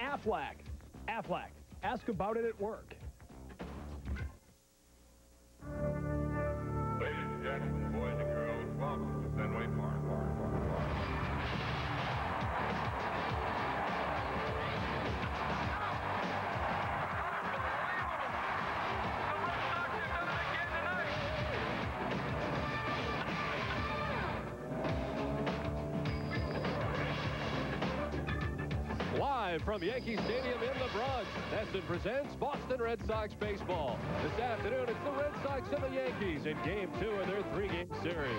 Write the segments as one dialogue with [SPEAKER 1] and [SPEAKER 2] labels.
[SPEAKER 1] Aflac. Aflac. Ask about it at work.
[SPEAKER 2] Ladies and gentlemen, boys and girls, welcome to Fenway Park.
[SPEAKER 3] Live from Yankee Stadium in the Bronx, NESN presents Boston Red Sox baseball. This afternoon, it's the Red Sox and the Yankees in Game 2 of their 3-game series.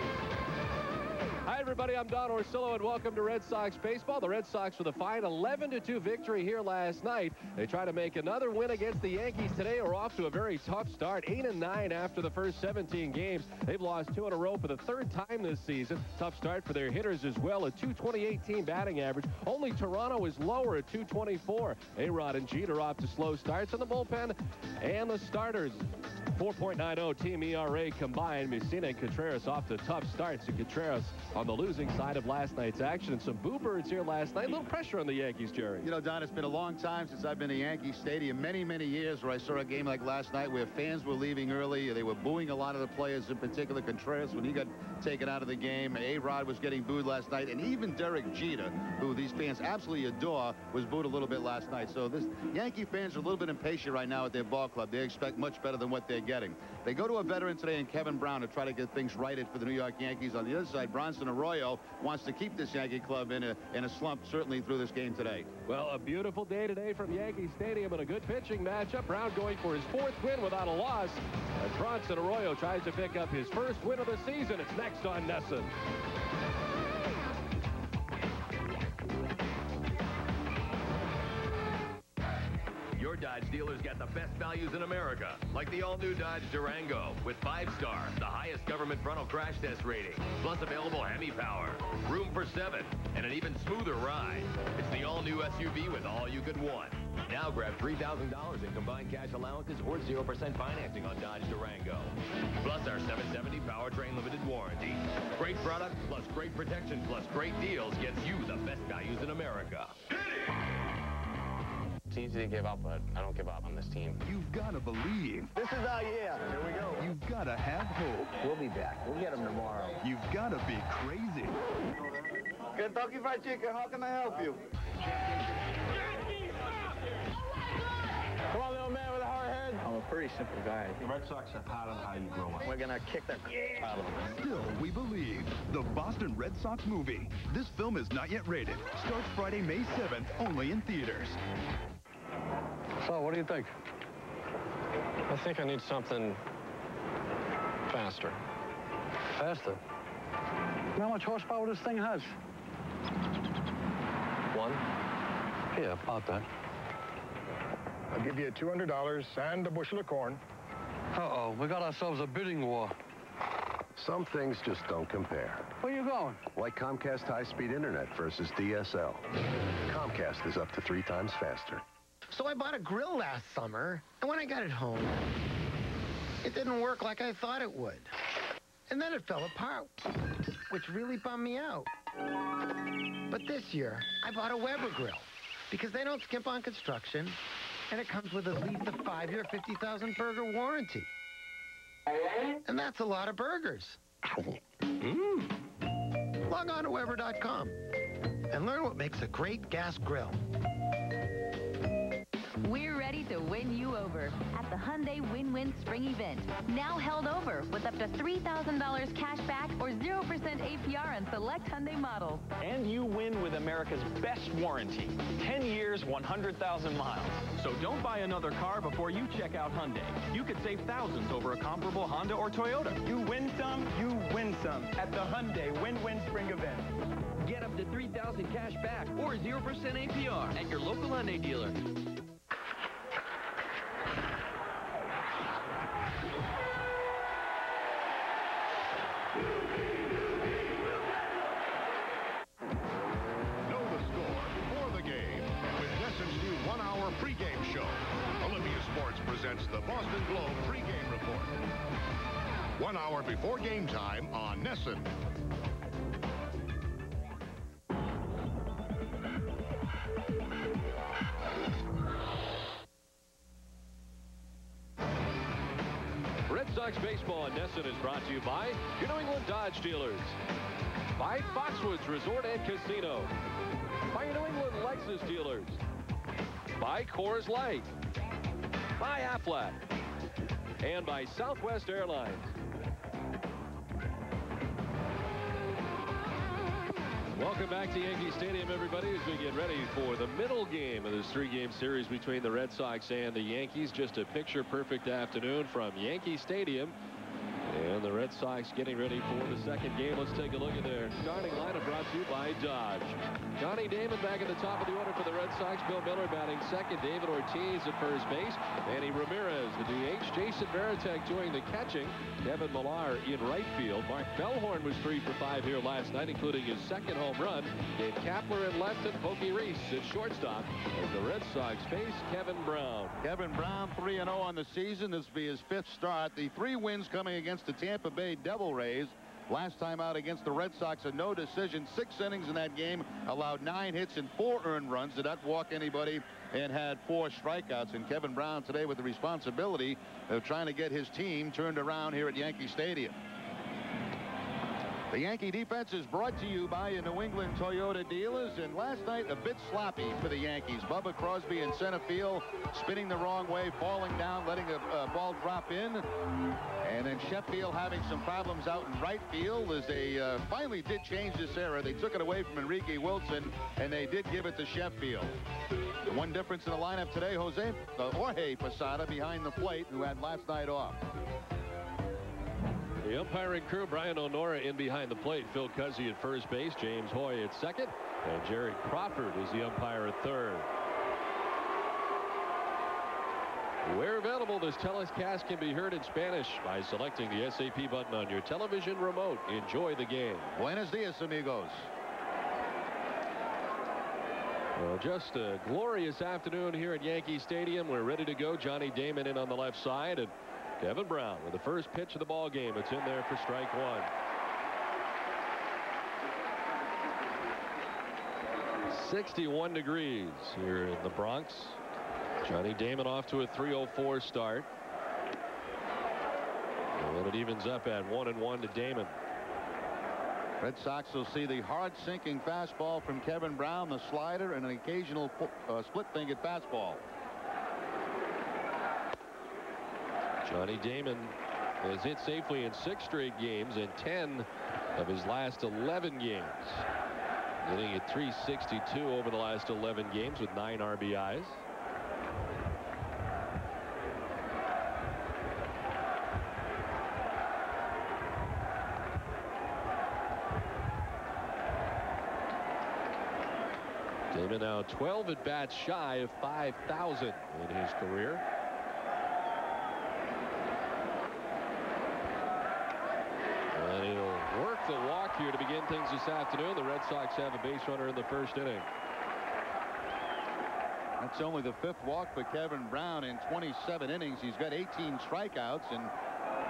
[SPEAKER 3] Hi, everybody. I'm Don Orsillo, and welcome to Red Sox baseball. The Red Sox with a fine 11-2 victory here last night. They try to make another win against the Yankees today. Are off to a very tough start, 8-9 after the first 17 games. They've lost 2 in a row for the 3rd time this season. Tough start for their hitters as well. A .228 team batting average. Only Toronto is lower at .224. A-Rod and Jeter off to slow starts in the bullpen, and the starters 4.90 team ERA combined. Messina and Contreras off to tough starts, and Contreras on the losing side of last night's action. And some boo birds here last night. A little pressure on the Yankees, Jerry.
[SPEAKER 4] You know, Don, it's been a long time since I've been to Yankee Stadium. Many, many years where I saw a game like last night where fans were leaving early. They were booing a lot of the players, in particular Contreras, when he got taken out of the game. A-Rod was getting booed last night. And even Derek Jeter, who these fans absolutely adore, was booed a little bit last night. So this Yankee fans are a little bit impatient right now at their ball club. They expect much better than what they're getting. They go to a veteran today in Kevin Brown to try to get things righted for the New York Yankees. On the other side, Bronson Arroyo wants to keep this Yankee club in a slump, certainly through this game today.
[SPEAKER 3] Well, a beautiful day today from Yankee Stadium and a good pitching matchup. Brown going for his 4th win without a loss. As Bronson Arroyo tries to pick up his 1st win of the season. It's next on NESN.
[SPEAKER 5] Your Dodge dealers got the best values in America, like the all-new Dodge Durango with 5-star, the highest government frontal crash test rating, plus available Hemi power, room for 7, and an even smoother ride. It's the all-new SUV with all you could want. Now grab $3,000 in combined cash allowances or 0% financing on Dodge Durango. Plus our 770 powertrain limited warranty. Great product plus great protection plus great deals gets you the best values in America.
[SPEAKER 6] It's easy to give up, but I don't give up on this team.
[SPEAKER 7] You've got to believe.
[SPEAKER 1] This is our year. Here we go.
[SPEAKER 7] You've got to have hope.
[SPEAKER 1] We'll be back. We'll get them tomorrow.
[SPEAKER 7] You've got to be crazy.
[SPEAKER 1] Kentucky Fried Chicken, how can I help you? Come on, little man with a hard head. I'm a pretty simple guy.
[SPEAKER 8] The Red Sox are part of how you grow up.
[SPEAKER 1] We're going to kick the out of them.
[SPEAKER 7] Still, we believe. The Boston Red Sox Movie. This film is not yet rated. Starts Friday, May 7th, only in theaters.
[SPEAKER 6] So, what do you think? I think I need something faster.
[SPEAKER 9] Faster? You know how much horsepower this thing has?
[SPEAKER 6] 1?
[SPEAKER 9] Yeah, about that.
[SPEAKER 8] I'll give you $200 and a bushel of corn.
[SPEAKER 9] Uh-oh, we got ourselves a bidding war.
[SPEAKER 10] Some things just don't compare.
[SPEAKER 9] Where you going?
[SPEAKER 10] Like Comcast high-speed internet versus DSL. Comcast is up to 3 times faster.
[SPEAKER 11] So I bought a grill last summer, and when I got it home, it didn't work like I thought it would. And then it fell apart, which really bummed me out. But this year, I bought a Weber grill, because they don't skimp on construction, and it comes with at least a 5-year, 50,000 burger warranty. And that's a lot of burgers. Log on to Weber.com and learn what makes a great gas grill.
[SPEAKER 12] We're ready to win you over at the Hyundai Win-Win Spring Event. Now held over with up to $3,000 cash back or 0% APR on select Hyundai models.
[SPEAKER 13] And you win with America's best warranty. 10 years, 100,000 miles. So don't buy another car before you check out Hyundai. You could save thousands over a comparable Honda or Toyota. You win some, you win some at the Hyundai Win-Win Spring Event.
[SPEAKER 14] Get up to $3,000 cash back or 0% APR at your local Hyundai dealer.
[SPEAKER 2] Know the score before the game with NESN's new 1-hour pregame show. Olympia Sports presents the Boston Globe pregame report. 1 hour before game time on NESN.
[SPEAKER 3] Sox baseball in Nesson is brought to you by your New England Dodge dealers, by Foxwoods Resort and Casino, by your New England Lexus dealers, by Coors Light, by Aflac, and by Southwest Airlines. Welcome back to Yankee Stadium, everybody, as we get ready for the middle game of this three-game series between the Red Sox and the Yankees. Just a picture-perfect afternoon from Yankee Stadium. And the Red Sox getting ready for the second game. Let's take a look at their starting lineup, brought to you by Dodge. Johnny Damon back at the top of the order for the Red Sox. Bill Miller batting second. David Ortiz at first base. Manny Ramirez, the DH. Jason Varitek doing the catching. Kevin Millar in right field. Mark Bellhorn was 3 for 5 here last night, including his second home run. Dave Kapler in left and Pokey Reese at shortstop. As the Red Sox face Kevin Brown.
[SPEAKER 4] Kevin Brown 3-0 on the season. This will be his 5th start. The 3 wins coming against the Tampa Bay Devil Rays. Last time out against the Red Sox, a no decision. 6 innings in that game, allowed 9 hits and 4 earned runs, did not walk anybody, and had 4 strikeouts. And Kevin Brown today with the responsibility of trying to get his team turned around here at Yankee Stadium. The Yankee defense is brought to you by your New England Toyota dealers. And last night, a bit sloppy for the Yankees. Bubba Crosby in center field, spinning the wrong way, falling down, letting a ball drop in. And then Sheffield having some problems out in right field as they finally did change this era. They took it away from Enrique Wilson, and they did give it to Sheffield. The one difference in the lineup today, Jorge Posada behind the plate, who had last night off.
[SPEAKER 3] The umpiring crew, Brian O'Nora in behind the plate, Phil Cuzzy at first base, James Hoy at second, and Jerry Crawford is the umpire at third. Where available, this telecast can be heard in Spanish by selecting the SAP button on your television remote. Enjoy the game.
[SPEAKER 4] Buenos dias, amigos.
[SPEAKER 3] Well, just a glorious afternoon here at Yankee Stadium. We're ready to go. Johnny Damon in on the left side, and Kevin Brown with the first pitch of the ball game. It's in there for strike 1. 61 degrees here in the Bronx. Johnny Damon off to a 3:04 start. And it evens up at 1-1 to Damon.
[SPEAKER 4] Red Sox will see the hard sinking fastball from Kevin Brown, the slider, and an occasional split-fingered fastball.
[SPEAKER 3] Johnny Damon has hit safely in 6 straight games and 10 of his last 11 games. Hitting at .362 over the last 11 games with 9 RBIs. Damon now 12 at bats shy of 5,000 in his career. And he'll work the walk here to begin things this afternoon. The Red Sox have a base runner in the first inning.
[SPEAKER 4] That's only the 5th walk for Kevin Brown in 27 innings. He's got 18 strikeouts, and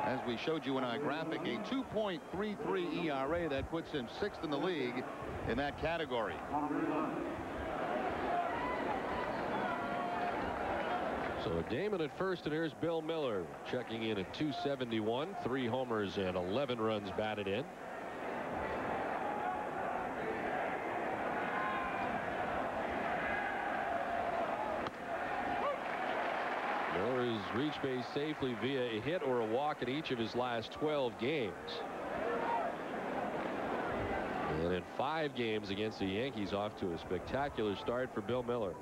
[SPEAKER 4] as we showed you in our graphic, a 2.33 ERA. That puts him 6th in the league in that category.
[SPEAKER 3] So Damon at first, and here's Bill Miller checking in at .271, 3 homers and 11 runs batted in. Miller has reached base safely via a hit or a walk in each of his last 12 games. And in 5 games against the Yankees, off to a spectacular start for Bill Miller.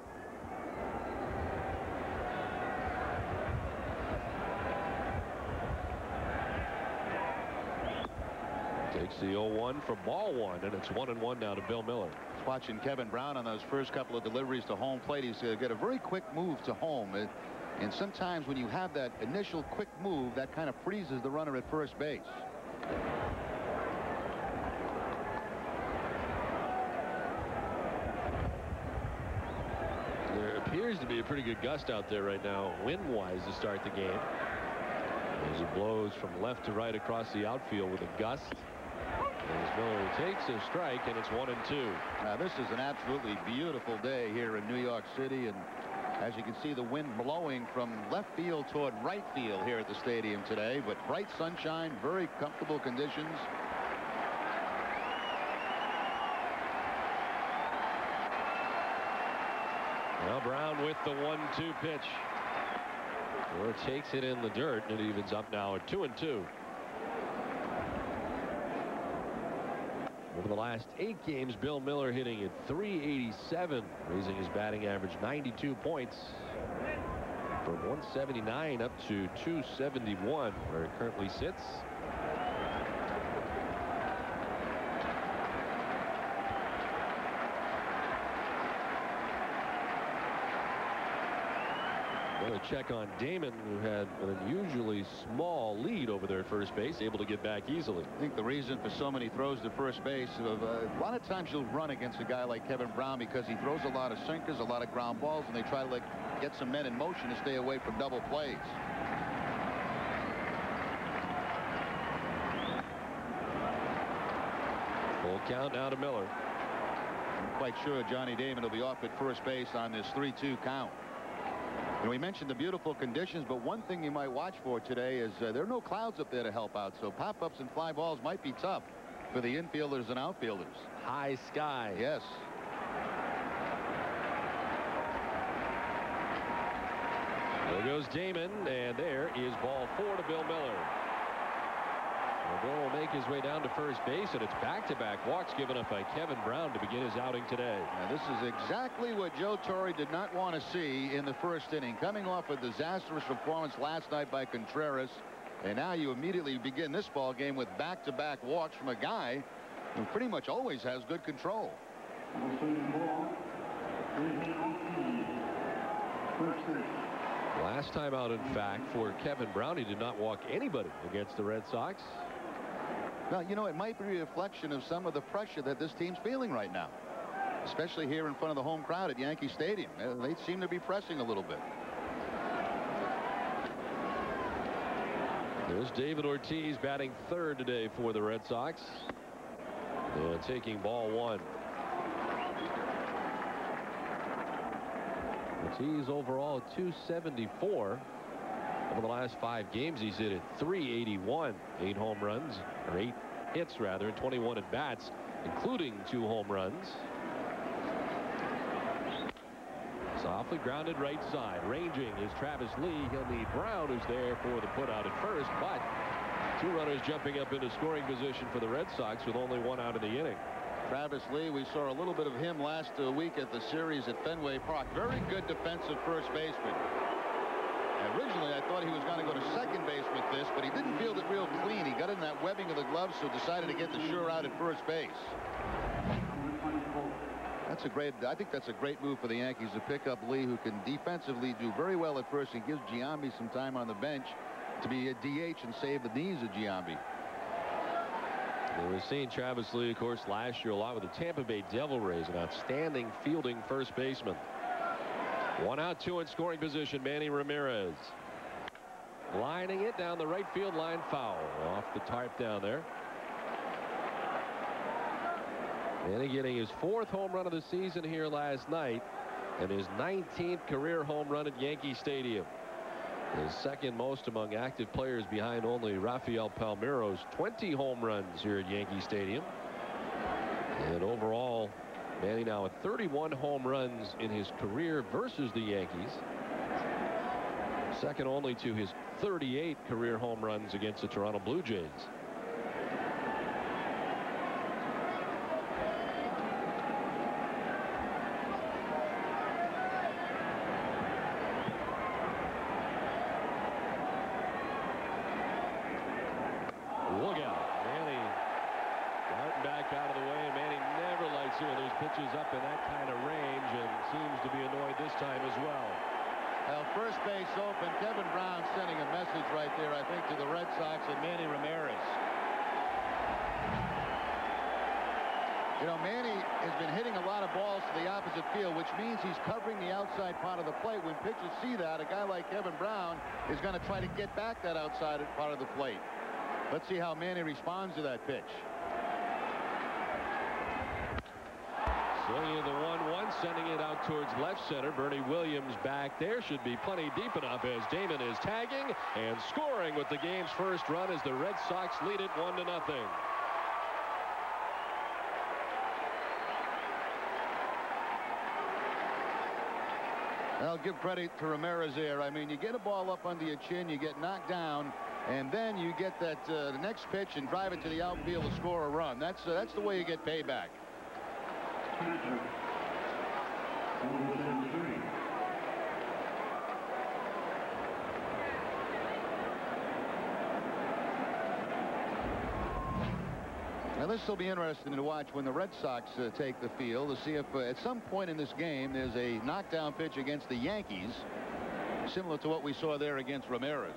[SPEAKER 3] Takes the 0-1 for ball 1, and it's 1-1 now to Bill Miller.
[SPEAKER 4] Watching Kevin Brown on those first couple of deliveries to home plate, he's got a very quick move to home. And sometimes when you have that initial quick move, that kind of freezes the runner at first base.
[SPEAKER 3] There appears to be a pretty good gust out there right now, wind-wise, to start the game. As it blows from left to right across the outfield with a gust. As Miller takes a strike, and it's 1-2.
[SPEAKER 4] Now, this is an absolutely beautiful day here in New York City, and As you can see, the wind blowing from left field toward right field here at the stadium today, but bright sunshine, very comfortable conditions.
[SPEAKER 3] Now Brown with the 1-2 pitch. Or takes it in the dirt, and it evens up now at 2-2. Over the last 8 games, Bill Miller hitting at .387, raising his batting average 92 points from 179 up to 271, where it currently sits. Another check on Damon, who had an unusually small lead over there at first base, able to get back easily.
[SPEAKER 4] I think the reason for so many throws to first base, a lot of times you'll run against a guy like Kevin Brown because he throws a lot of sinkers, a lot of ground balls, and they try to get some men in motion to stay away from double plays.
[SPEAKER 3] Full count now to Miller.
[SPEAKER 4] I'm quite sure Johnny Damon will be off at first base on this 3-2 count. And we mentioned the beautiful conditions, but one thing you might watch for today is there are no clouds up there to help out, so pop-ups and fly balls might be tough for the infielders and outfielders.
[SPEAKER 3] High sky.
[SPEAKER 4] Yes.
[SPEAKER 3] There goes Damon, and there is ball 4 to Bill Miller. Bill will make his way down to first base, and it's back-to-back walks given up by Kevin Brown to begin his outing today.
[SPEAKER 4] Now, this is exactly what Joe Torre did not want to see in the first inning. Coming off a disastrous performance last night by Contreras, and now you immediately begin this ball game with back-to-back walks from a guy who pretty much always has good control.
[SPEAKER 3] Last time out, in fact, for Kevin Brown, he did not walk anybody against the Red Sox.
[SPEAKER 4] Well, you know, it might be a reflection of some of the pressure that this team's feeling right now, especially here in front of the home crowd at Yankee Stadium. They seem to be pressing a little bit.
[SPEAKER 3] There's David Ortiz batting third today for the Red Sox. And taking ball 1. Ortiz overall at 274. Over the last 5 games, he's hit at 381. 8 home runs, or 8 hits rather, and 21 at bats, including 2 home runs. Softly grounded right side. Ranging is Travis Lee. He'll need Brown, who's there for the putout at first, but 2 runners jumping up into scoring position for the Red Sox with only 1 out in the inning.
[SPEAKER 4] Travis Lee, we saw a little bit of him last week at the series at Fenway Park. Very good defensive first baseman. Originally, I thought he was going to go to second base with this, but he didn't field it real clean. He got in that webbing of the glove, so decided to get the sure out at first base. That's a great, I think that's a great move for the Yankees to pick up Lee, who can defensively do very well at first and gives Giambi some time on the bench to be a DH and save the knees of Giambi.
[SPEAKER 3] We've seen Travis Lee, of course, last year a lot with the Tampa Bay Devil Rays, an outstanding fielding first baseman. 1 out, 2 in scoring position. Manny Ramirez lining it down the right field line, foul off the tarp down there. Manny getting his 4th home run of the season here last night, and his 19th career home run at Yankee Stadium. His 2nd most among active players, behind only Rafael Palmeiro's 20 home runs here at Yankee Stadium. And overall, Manny now with 31 home runs in his career versus the Yankees. 2nd only to his 38 career home runs against the Toronto Blue Jays. Pitches up in that kind of range and seems to be annoyed this time as well.
[SPEAKER 4] Well, first base open. Kevin Brown sending a message right there, I think, to the Red Sox and Manny Ramirez. You know, Manny has been hitting a lot of balls to the opposite field, which means he's covering the outside part of the plate. When pitchers see that, a guy like Kevin Brown is going to try to get back that outside part of the plate. Let's see how Manny responds to that pitch.
[SPEAKER 3] Swinging the 1-1, sending it out back towards left center. Bernie Williams back there. Should be plenty deep enough as Damon is tagging and scoring with the game's first run as the Red Sox lead it 1-0.
[SPEAKER 4] I'll give credit to Ramirez there. I mean, you get a ball up under your chin, you get knocked down, and then you get that the next pitch and drive it to the outfield to score a run. That's the way you get payback. Now this will be interesting to watch when the Red Sox take the field to see if at some point in this game there's a knockdown pitch against the Yankees similar to what we saw there against Ramirez.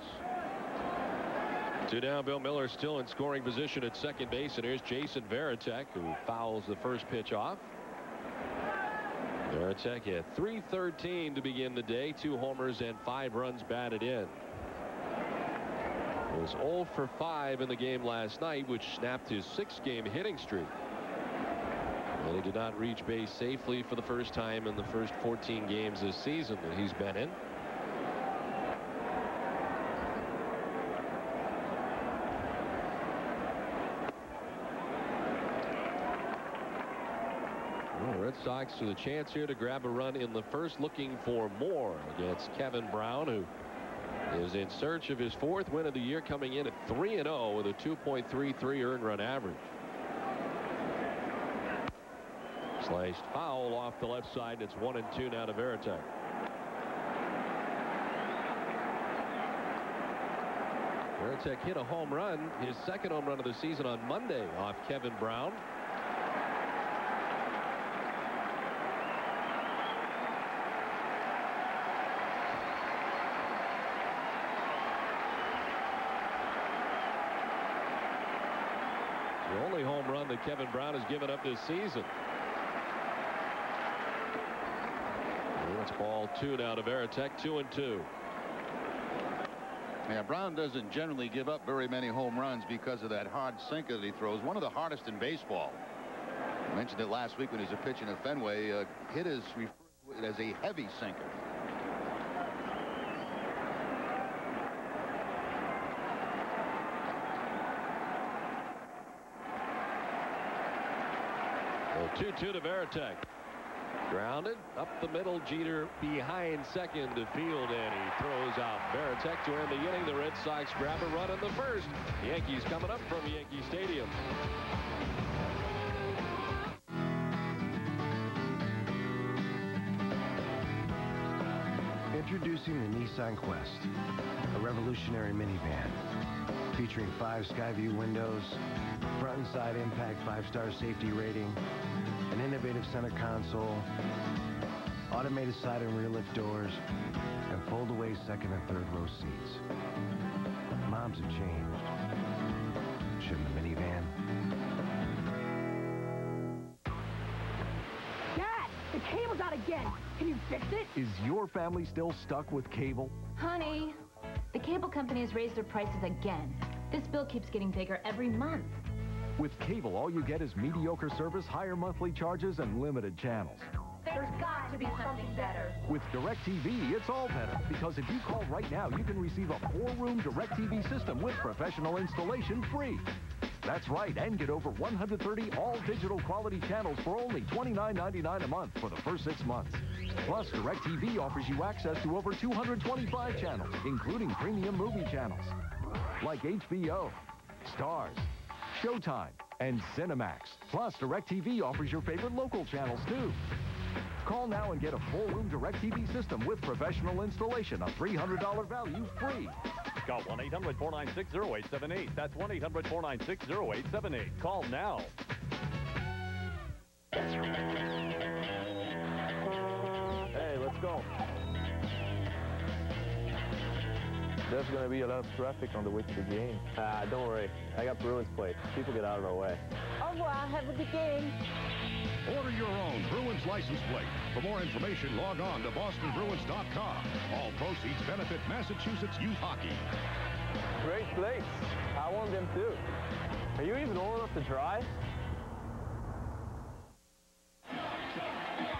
[SPEAKER 3] 2 down. Bill Miller still in scoring position at second base, and here's Jason Varitek, who fouls the first pitch off. Varitek had .313 to begin the day, 2 homers and 5 runs batted in. He was 0 for 5 in the game last night, which snapped his 6-game hitting streak. And he did not reach base safely for the first time in the first 14 games this season that he's been in. Well, Red Sox with a chance here to grab a run in the first, looking for more against Kevin Brown, who is in search of his 4th win of the year, coming in at 3-0 with a 2.33 earned run average. Sliced foul off the left side. It's 1-2 now to Varitek. Varitek hit a home run, his 2nd home run of the season on Monday off Kevin Brown. The only home run that Kevin Brown has given up this season. It's ball 2 now to Varitek, 2-2.
[SPEAKER 4] Yeah, Brown doesn't generally give up very many home runs because of that hard sinker that he throws. One of the hardest in baseball. I mentioned it last week when he was pitching at Fenway. Hitters refer to it as a heavy sinker.
[SPEAKER 3] Well, 2-2 to Varitek. Grounded up the middle. Jeter behind second to field, and he throws out Varitek to end the inning. The Red Sox grab a run in the first. The Yankees coming up from Yankee Stadium.
[SPEAKER 15] Introducing the Nissan Quest, a revolutionary minivan featuring 5 Skyview windows, front and side impact 5-star safety rating, an innovative center console, automated side and rear lift doors, and fold-away 2nd and 3rd row seats. Moms have changed. Shouldn't the minivan?
[SPEAKER 16] Dad, the cable's out again. Can you fix it?
[SPEAKER 17] Is your family still stuck with cable?
[SPEAKER 12] Honey, the cable company has raised their prices again. This bill keeps getting bigger every month.
[SPEAKER 17] With cable, all you get is mediocre service, higher monthly charges, and limited channels.
[SPEAKER 16] There's got to be something better.
[SPEAKER 17] With DirecTV, it's all better. Because if you call right now, you can receive a 4-room DirecTV system with professional installation free. That's right, and get over 130 all-digital quality channels for only $29.99 a month for the first 6 months. Plus, DirecTV offers you access to over 225 channels, including premium movie channels like HBO, Stars, Showtime, and Cinemax. Plus, DirecTV offers your favorite local channels, too. Call now and get a 4-room DirecTV system with professional installation, a $300 value free.
[SPEAKER 13] Call 1-800-496-0878. That's 1-800-496-0878. Call now.
[SPEAKER 18] Hey, let's go. There's going to be a lot of traffic on the way to the game.
[SPEAKER 19] Don't worry. I got Bruins plate. People get out of our way.
[SPEAKER 16] Au revoir. Have a good game.
[SPEAKER 2] Order your own Bruins license plate. For more information, log on to bostonbruins.com. All proceeds benefit Massachusetts youth hockey.
[SPEAKER 19] Great plates. I want them too. Are you even old enough to drive?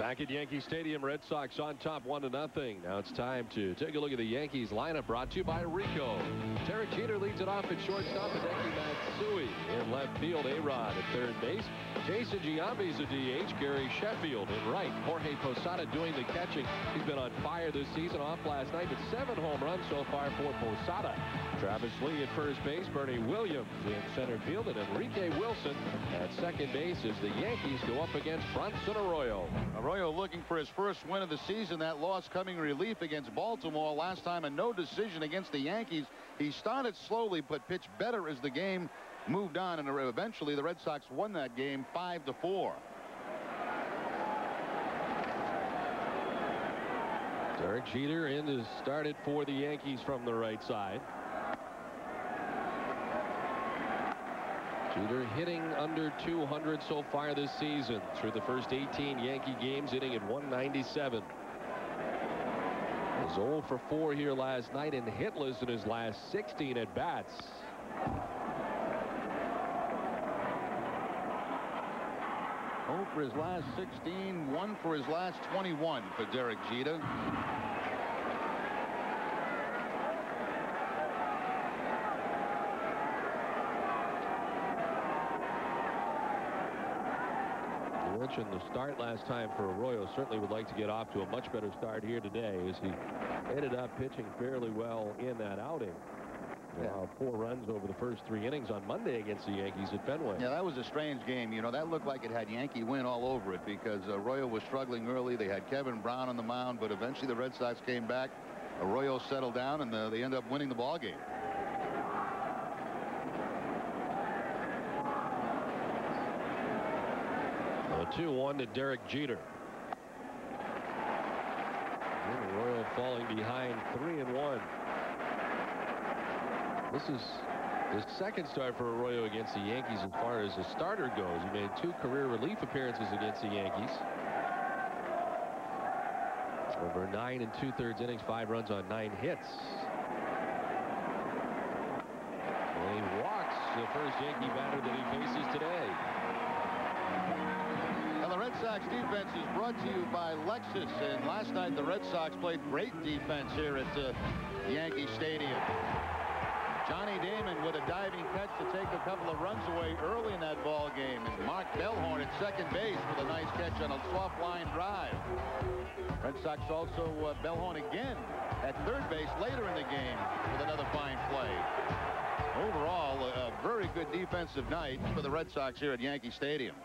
[SPEAKER 3] Back at Yankee Stadium, Red Sox on top 1-0. Now it's time to take a look at the Yankees lineup, brought to you by Rico. Derek Jeter leads it off at shortstop. Hideki Matsui in left field. A-Rod at third base. Jason Giambi's a DH. Gary Sheffield in right. Jorge Posada doing the catching. He's been on fire this season. Off last night with 7 home runs so far for Posada. Travis Lee at first base. Bernie Williams in center field. And Enrique Wilson at second base as the Yankees go up against Bronson Arroyo.
[SPEAKER 4] Arroyo looking for his first win of the season. That loss coming relief against Baltimore last time. A no decision against the Yankees. He started slowly but pitched better as the game moved on, and eventually the Red Sox won that game 5-4.
[SPEAKER 3] Derek Jeter in to start it for the Yankees from the right side. Jeter hitting under 200 so far this season through the first 18 Yankee games, hitting at 197. Was 0 for 4 here last night and hitless in his last 16 at bats.
[SPEAKER 4] 0 for his last 16, 1 for his last 21 for Derek Jeter.
[SPEAKER 3] You mentioned the start last time for Arroyo. Certainly would like to get off to a much better start here today as he ended up pitching fairly well in that outing. Yeah. 4 runs over the first 3 innings on Monday against the Yankees at Fenway.
[SPEAKER 4] Yeah, that was a strange game. You know, that looked like it had Yankee win all over it because Arroyo was struggling early. They had Kevin Brown on the mound, but eventually the Red Sox came back. Arroyo settled down, and they ended up winning the ball game.
[SPEAKER 3] A 2-1 to Derek Jeter. And Arroyo falling behind 3-1. This is the second start for Arroyo against the Yankees as far as a starter goes. He made 2 career relief appearances against the Yankees. Over 9 2/3 innings, 5 runs on 9 hits. And he walks the first Yankee batter that he faces today.
[SPEAKER 4] Now the Red Sox defense is brought to you by Lexus, and last night the Red Sox played great defense here at Yankee Stadium. Johnny Damon with a diving catch to take a couple of runs away early in that ball game, and Mark Bellhorn at second base with a nice catch on a soft line drive. Red Sox also Bellhorn again at third base later in the game with another fine play. Overall, a very good defensive night for the Red Sox here at Yankee Stadium.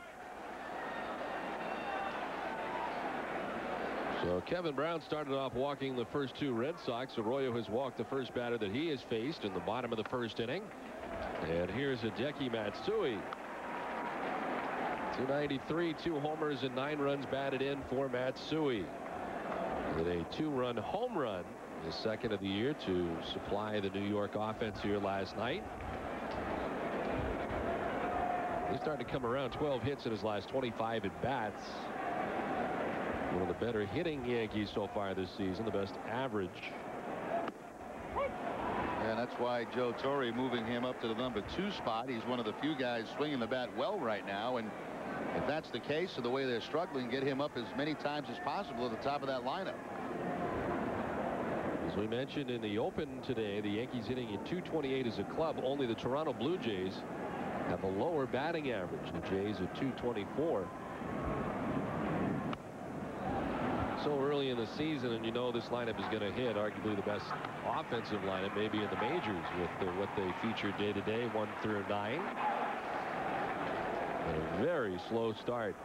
[SPEAKER 3] So Kevin Brown started off walking the first 2 Red Sox. Arroyo has walked the first batter that he has faced in the bottom of the first inning. And here's Hideki Matsui. 293, 2 homers and 9 runs batted in for Matsui. With a 2-run home run, his second of the year, to supply the New York offense here last night. He started to come around. 12 hits in his last 25 at bats. One of the better hitting Yankees so far this season, the best average.
[SPEAKER 4] And that's why Joe Torre moving him up to the number 2 spot. He's one of the few guys swinging the bat well right now, and if that's the case, of the way they're struggling, get him up as many times as possible at the top of that lineup.
[SPEAKER 3] As we mentioned in the open today, the Yankees hitting at .228 as a club. Only the Toronto Blue Jays have a lower batting average. The Jays at .224. So early in the season, and you know this lineup is going to hit arguably the best offensive lineup maybe in the majors with what they feature day to day, 1 through 9. And a very slow start.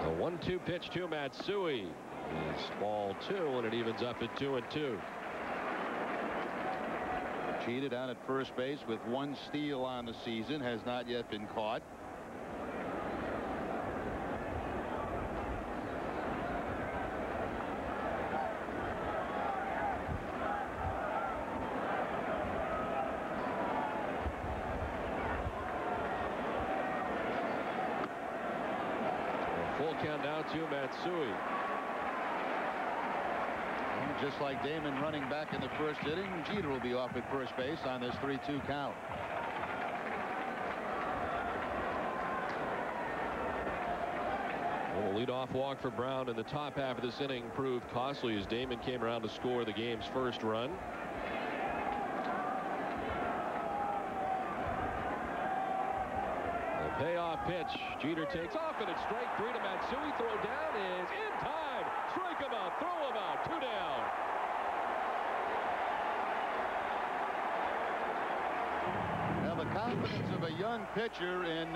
[SPEAKER 3] A 1-2 pitch to Matsui. It's ball 2, and it evens up at 2-2.
[SPEAKER 4] Cheated out at first base with 1 steal on the season, has not yet been caught.
[SPEAKER 3] Full count now to Matsui.
[SPEAKER 4] And just like Damon running back in the first inning, Jeter will be off at first base on this 3-2 count.
[SPEAKER 3] Well, a leadoff walk for Brown in the top half of this inning proved costly as Damon came around to score the game's first run. The payoff pitch. Jeter takes off, and it's strike three to Matsui. Throw down is in time. Strike him out, throw him out, 2 down.
[SPEAKER 4] Now the confidence of a young pitcher in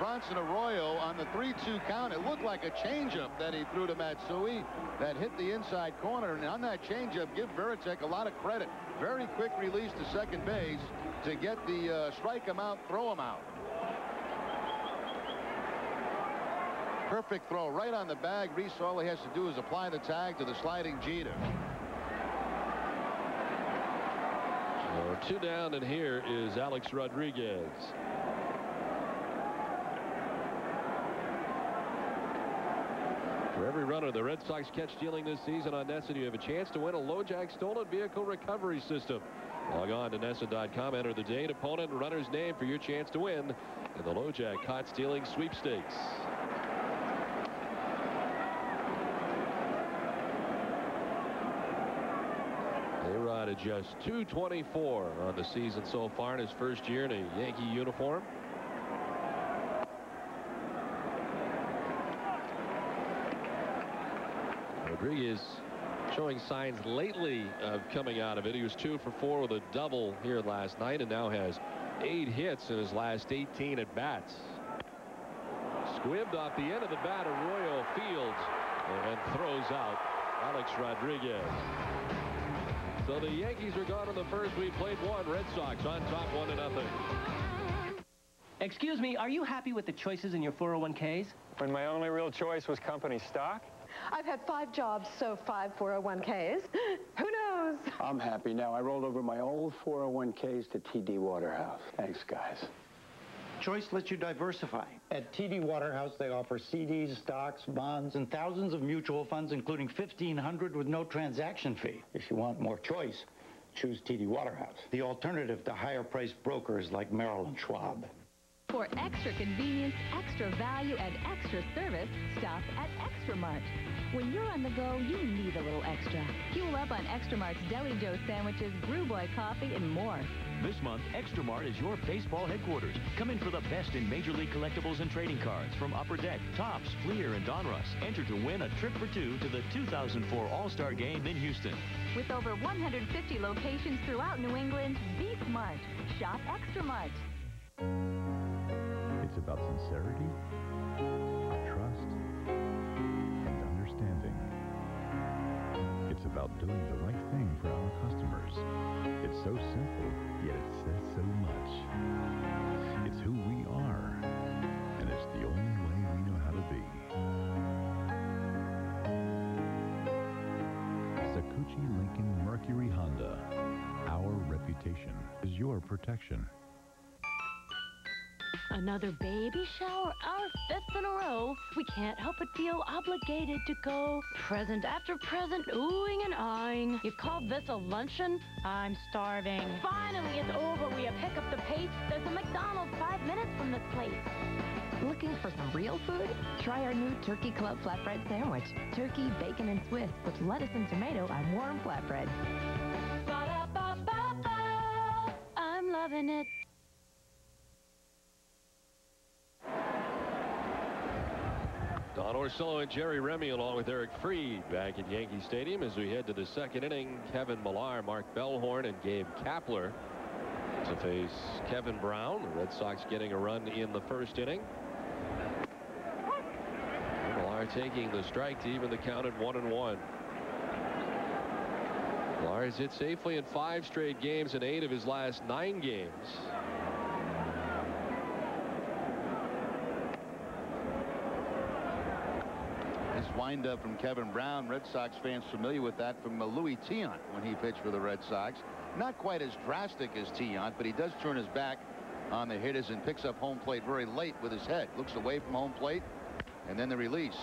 [SPEAKER 4] Bronson Arroyo on the 3-2 count. It looked like a changeup that he threw to Matsui that hit the inside corner. And on that changeup, give Veritek a lot of credit. Very quick release to second base to get the strike him out, throw him out. Perfect throw right on the bag. Reese, all he has to do is apply the tag to the sliding Jeter.
[SPEAKER 3] So 2 down, and here is Alex Rodriguez. For every runner the Red Sox catch stealing this season on NESN, you have a chance to win a LoJack stolen vehicle recovery system. Log on to NESN.com, enter the date, opponent, and runner's name for your chance to win in the LoJack caught stealing sweepstakes. A-Rod at just .224 on the season so far in his first year in a Yankee uniform. Rodriguez showing signs lately of coming out of it. He was 2 for 4 with a double here last night and now has 8 hits in his last 18 at bats. Squibbed off the end of the bat. Arroyo fields and throws out Alex Rodriguez. So the Yankees are gone in the first. We played 1. Red Sox on top 1-0.
[SPEAKER 20] Excuse me, are you happy with the choices in your 401ks?
[SPEAKER 19] When my only real choice was company stock?
[SPEAKER 21] I've had 5 jobs, so 5 401ks. Who knows?
[SPEAKER 22] I'm happy now. I rolled over my old 401ks to TD Waterhouse. Thanks, guys.
[SPEAKER 23] Choice lets you diversify. At TD Waterhouse, they offer CDs, stocks, bonds, and thousands of mutual funds, including 1,500 with no transaction fee. If you want more choice, choose TD Waterhouse, the alternative to higher-priced brokers like Merrill and Schwab.
[SPEAKER 12] For extra convenience, extra value, and extra service, stop at Extra Mart. When you're on the go, you need a little extra. Fuel up on Extra Mart's Deli Joe sandwiches, Brew Boy coffee, and more.
[SPEAKER 24] This month, Extra Mart is your baseball headquarters. Come in for the best in Major League collectibles and trading cards from Upper Deck, Topps, Fleer, and Donruss. Enter to win a trip for 2 to the 2004 All-Star Game in Houston.
[SPEAKER 12] With over 150 locations throughout New England, be smart. Shop Extra Mart.
[SPEAKER 25] It's about sincerity, trust, and understanding. It's about doing the right thing for our customers. It's so simple, yet it says so much. It's who we are, and it's the only way we know how to be. Sakuchi Lincoln Mercury Honda. Our reputation is your protection.
[SPEAKER 26] Another baby shower, our 5th in a row. We can't help but feel obligated to go present after present, oohing and eyeing. You call this a luncheon? I'm starving. Finally, it's over. We have picked up the pace. There's a McDonald's 5 minutes from this place.
[SPEAKER 12] Looking for some real food? Try our new Turkey Club flatbread sandwich. Turkey, bacon, and Swiss with lettuce and tomato on warm flatbread.
[SPEAKER 26] Ba-da-ba-ba-ba. I'm loving it.
[SPEAKER 3] Don Orsillo and Jerry Remy along with Eric Freed back at Yankee Stadium as we head to the second inning. Kevin Millar, Mark Bellhorn, and Gabe Kapler to face Kevin Brown. The Red Sox getting a run in the first inning. And Millar taking the strike to even the count at 1-1. Millar has hit safely in 5 straight games and 8 of his last 9 games.
[SPEAKER 4] Windup from Kevin Brown. Red Sox fans familiar with that from Louis Tiant when he pitched for the Red Sox. Not quite as drastic as Tiant, but he does turn his back on the hitters and picks up home plate very late with his head. Looks away from home plate And then the release.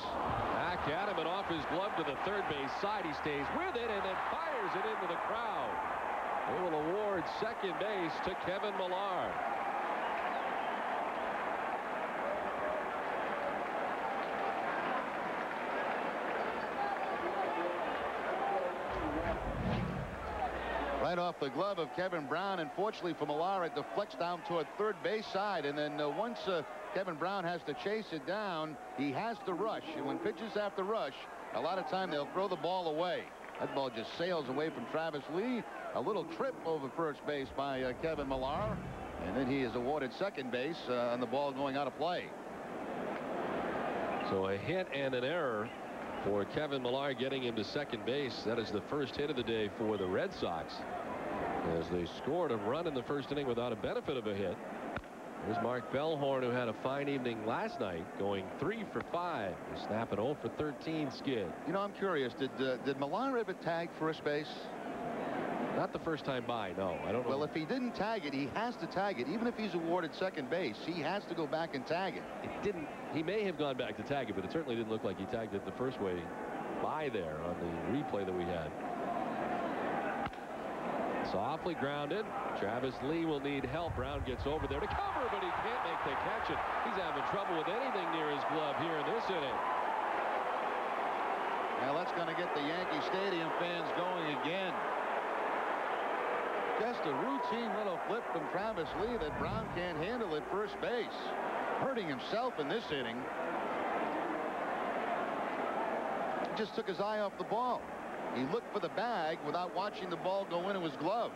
[SPEAKER 3] Back at him and off his glove to the third base side. He stays with it and then fires it into the crowd. They will award second base to Kevin Millar.
[SPEAKER 4] Right off the glove of Kevin Brown. Unfortunately for Millar, it deflects down toward third base side. And then once Kevin Brown has to chase it down, he has to rush. And when pitchers have to rush, a lot of time they'll throw the ball away. That ball just sails away from Travis Lee. A little trip over first base by Kevin Millar. And then he is awarded second base on the ball going out of play.
[SPEAKER 3] So a hit and an error for Kevin Millar, getting him to second base. That is the first hit of the day for the Red Sox, as they scored a run in the first inning without a benefit of a hit. There's Mark Bellhorn, who had a fine evening last night, going 3 for 5 to snap an 0 for 13 skid.
[SPEAKER 4] You know, I'm curious, did Millar ever tag first base?
[SPEAKER 3] Not the first time by, no. I don't know.
[SPEAKER 4] Well, if he didn't tag it, he has to tag it. Even if he's awarded second base, he has to go back and tag it.
[SPEAKER 3] It didn't. He may have gone back to tag it, but it certainly didn't look like he tagged it the first way by there on the replay that we had. Softly grounded. Travis Lee will need help. Brown gets over there to cover, but he can't make the catch. It. He's having trouble with anything near his glove here in this inning.
[SPEAKER 4] Now that's going to get the Yankee Stadium fans going again. Just a routine little flip from Travis Lee that Brown can't handle at first base. Hurting himself in this inning. He just took his eye off the ball. He looked for the bag without watching the ball go into his glove.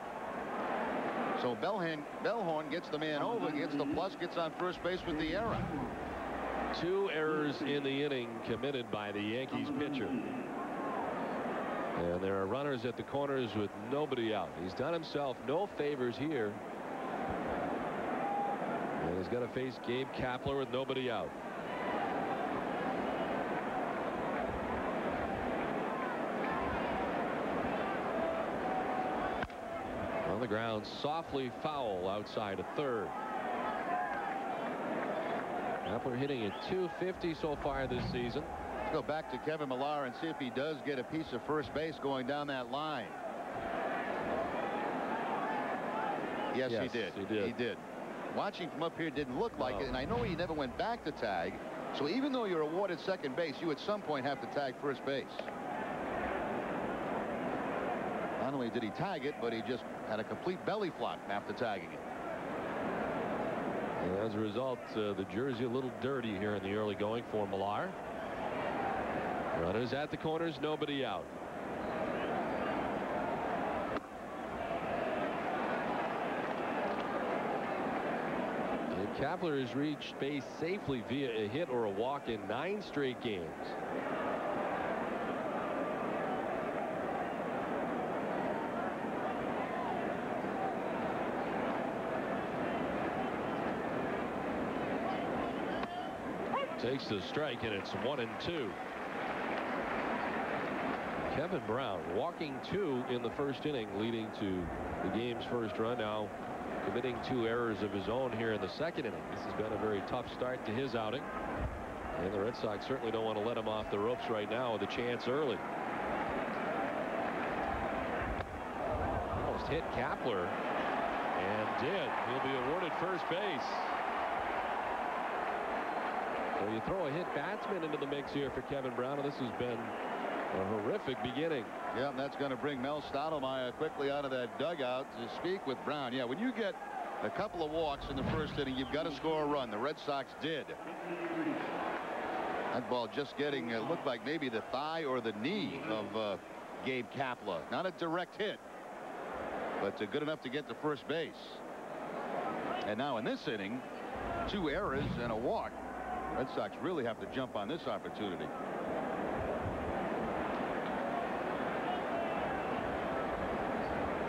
[SPEAKER 4] So Bellhorn gets the man over, gets the plus, gets on first base with the error.
[SPEAKER 3] 2 errors in the inning committed by the Yankees pitcher. And there are runners at the corners with nobody out. He's done himself no favors here. And he's going to face Gabe Kapler with nobody out. On the ground, softly foul outside of third. Kapler hitting at .250 so far this season.
[SPEAKER 4] Let's go back to Kevin Millar and see if he does get a piece of first base going down that line. Yes, he did. He did. Watching from up here didn't look like it, and I know he never went back to tag. So even though you're awarded second base, you at some point have to tag first base. Not only did he tag it, but he just had a complete belly flop after tagging it.
[SPEAKER 3] And as a result, the jersey a little dirty here in the early going for Millar. Runners at the corners, nobody out. And Kapler has reached base safely via a hit or a walk in 9 straight games. Takes the strike, and it's 1-2. Kevin Brown walking 2 in the first inning, leading to the game's first run. Now committing 2 errors of his own here in the second inning. This has been a very tough start to his outing, and the Red Sox certainly don't want to let him off the ropes right now with a chance early. Almost hit Kapler, and did. He'll be awarded first base. So you throw a hit batsman into the mix here for Kevin Brown, and this has been a horrific beginning.
[SPEAKER 4] Yeah, and that's going to bring Mel Stottlemyre quickly out of that dugout to speak with Brown. Yeah, when you get a couple of walks in the first inning, you've got to score a run. The Red Sox did. That ball just getting, looked like maybe the thigh or the knee of Gabe Kapler. Not a direct hit, but good enough to get to first base. And now in this inning, 2 errors and a walk. Red Sox really have to jump on this opportunity.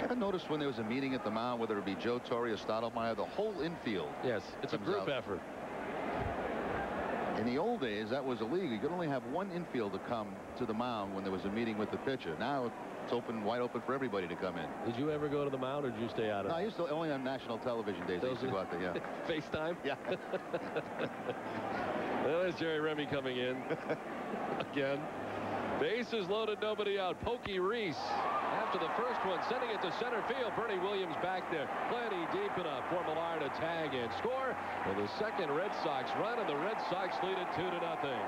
[SPEAKER 4] Ever noticed when there was a meeting at the mound, whether it be Joe Torre or Stottlemyre, the whole infield?
[SPEAKER 3] Yes, it's a group effort.
[SPEAKER 4] In the old days, that was illegal. You could only have one infielder come to the mound when there was a meeting with the pitcher. Now it's open, wide open for everybody to come in.
[SPEAKER 3] Did you ever go to the mound, or did you stay out of it?
[SPEAKER 4] No, I used to only on national television days. I used to go out there, yeah.
[SPEAKER 3] FaceTime?
[SPEAKER 4] Yeah.
[SPEAKER 3] Well, there's Jerry Remy coming in again. Bases loaded, nobody out. Pokey Reese after the first one, sending it to center field. Bernie Williams back there, plenty deep enough for Millar to tag and score. And the second Red Sox run, and the Red Sox lead it 2-0.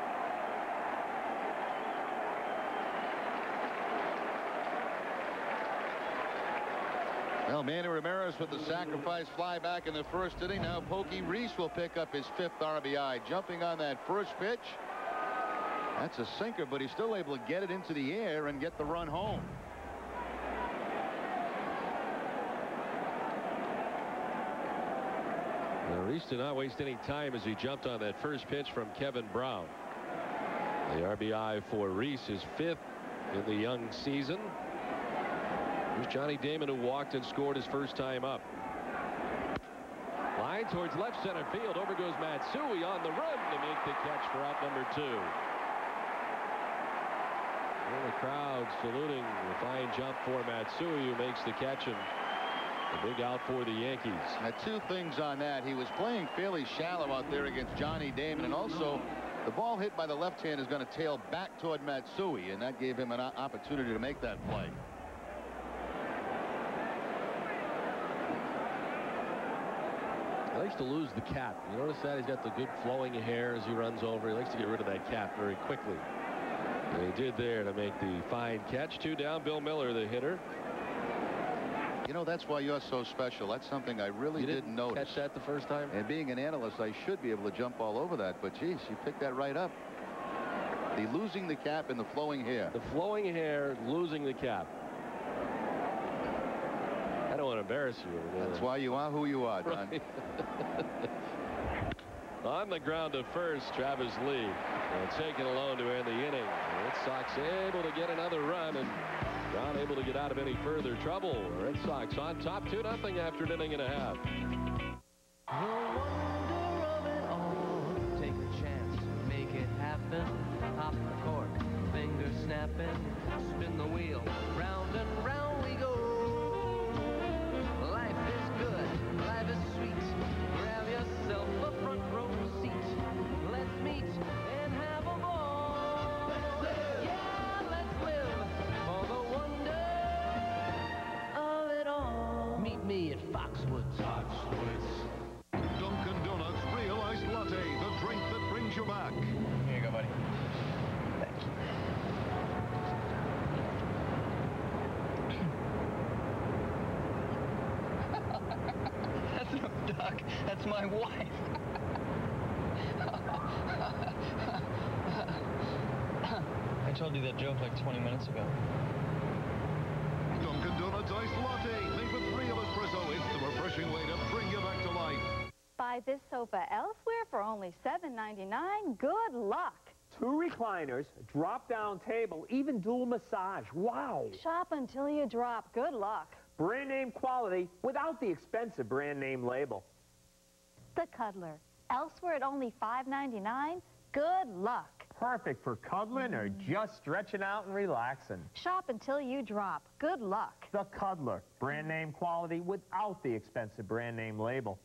[SPEAKER 4] Well, Manny Ramirez with the sacrifice fly back in the first inning. Now Pokey Reese will pick up his 5th RBI. Jumping on that first pitch. That's a sinker, but he's still able to get it into the air and get the run home.
[SPEAKER 3] Well, Reese did not waste any time as he jumped on that first pitch from Kevin Brown. The RBI for Reese is 5th in the young season. Here's Johnny Damon, who walked and scored his first time up. Line towards left center field. Over goes Matsui on the run to make the catch for out number 2. And the crowd saluting the fine jump for Matsui, who makes the catch, and a big out for the Yankees.
[SPEAKER 4] Now, 2 things on that. He was playing fairly shallow out there against Johnny Damon, and also the ball hit by the left hand is going to tail back toward Matsui, and that gave him an opportunity to make that play.
[SPEAKER 3] He likes to lose the cap. You notice that? He's got the good flowing hair as he runs over. He likes to get rid of that cap very quickly. And he did there to make the fine catch. 2 down. Bill Miller, the hitter.
[SPEAKER 4] You know, that's why you're so special. That's something I really didn't notice.
[SPEAKER 3] Catch that the first time?
[SPEAKER 4] And being an analyst, I should be able to jump all over that. But, geez, you picked that right up. The losing the cap and the flowing hair.
[SPEAKER 3] The flowing hair, losing the cap. I don't want to embarrass you.
[SPEAKER 4] That's why you are who you are, Don.
[SPEAKER 3] Right. On the ground to first, Travis Lee. And taken alone to end the inning. The Red Sox able to get another run, and not able to get out of any further trouble. The Red Sox on top 2-0 after an inning and a half.
[SPEAKER 14] Take a chance, make it happen. Hop the court, fingers snapping, spin the wheel, round and round we go. Life is good, life is sweet. Grab yourself a front row seat. Let's meet and have a ball. Let's live, yeah, let's live for the wonder of it all. Meet me at Foxwoods.
[SPEAKER 2] Dunkin' Donuts Real Iced Latte, the drink that brings you back.
[SPEAKER 14] Here you go, buddy. Thank you.
[SPEAKER 1] That's no duck. That's my wife. I told you that joke like 20 minutes ago.
[SPEAKER 2] Dunkin' Donuts Iced Latte, made with real espresso. It's the refreshing way to bring you back to life.
[SPEAKER 5] Buy this sofa elsewhere for only $7.99. Good luck.
[SPEAKER 6] 2 recliners, drop-down table, even dual massage. Wow.
[SPEAKER 5] Shop until you drop. Good luck.
[SPEAKER 6] Brand name quality without the expensive brand name label.
[SPEAKER 5] The Cuddler. Elsewhere at only $5.99. Good luck.
[SPEAKER 6] Perfect for cuddling or just stretching out and relaxing.
[SPEAKER 5] Shop until you drop. Good luck.
[SPEAKER 6] The Cuddler. Brand name quality without the expensive brand name label.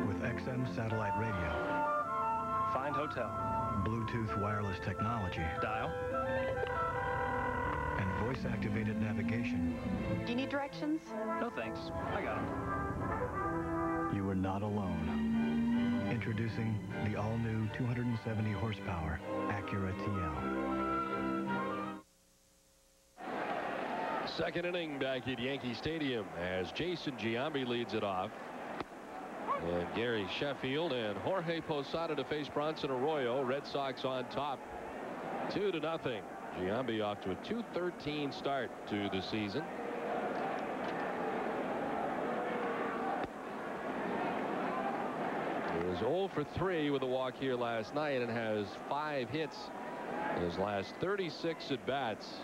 [SPEAKER 7] With XM satellite radio.
[SPEAKER 1] Find hotel.
[SPEAKER 7] Bluetooth wireless technology.
[SPEAKER 1] Dial.
[SPEAKER 7] And voice-activated navigation.
[SPEAKER 5] Do you need directions?
[SPEAKER 1] No thanks. I got them.
[SPEAKER 7] You are not alone. Introducing the all-new 270 horsepower Acura TL.
[SPEAKER 3] Second inning back at Yankee Stadium as Jason Giambi leads it off. And Gary Sheffield and Jorge Posada to face Bronson Arroyo. Red Sox on top 2-0. Giambi off to a .213 start to the season. He was 0 for 3 with a walk here last night and has 5 hits in his last 36 at bats.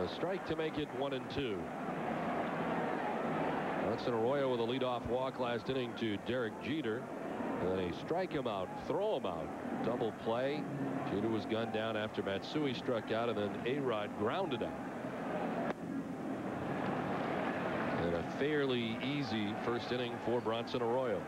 [SPEAKER 3] A strike to make it 1-2. Bronson Arroyo with a leadoff walk last inning to Derek Jeter. And they strike him out, throw him out. Double play. Jeter was gunned down after Matsui struck out, and then A-Rod grounded out. And a fairly easy first inning for Bronson Arroyo.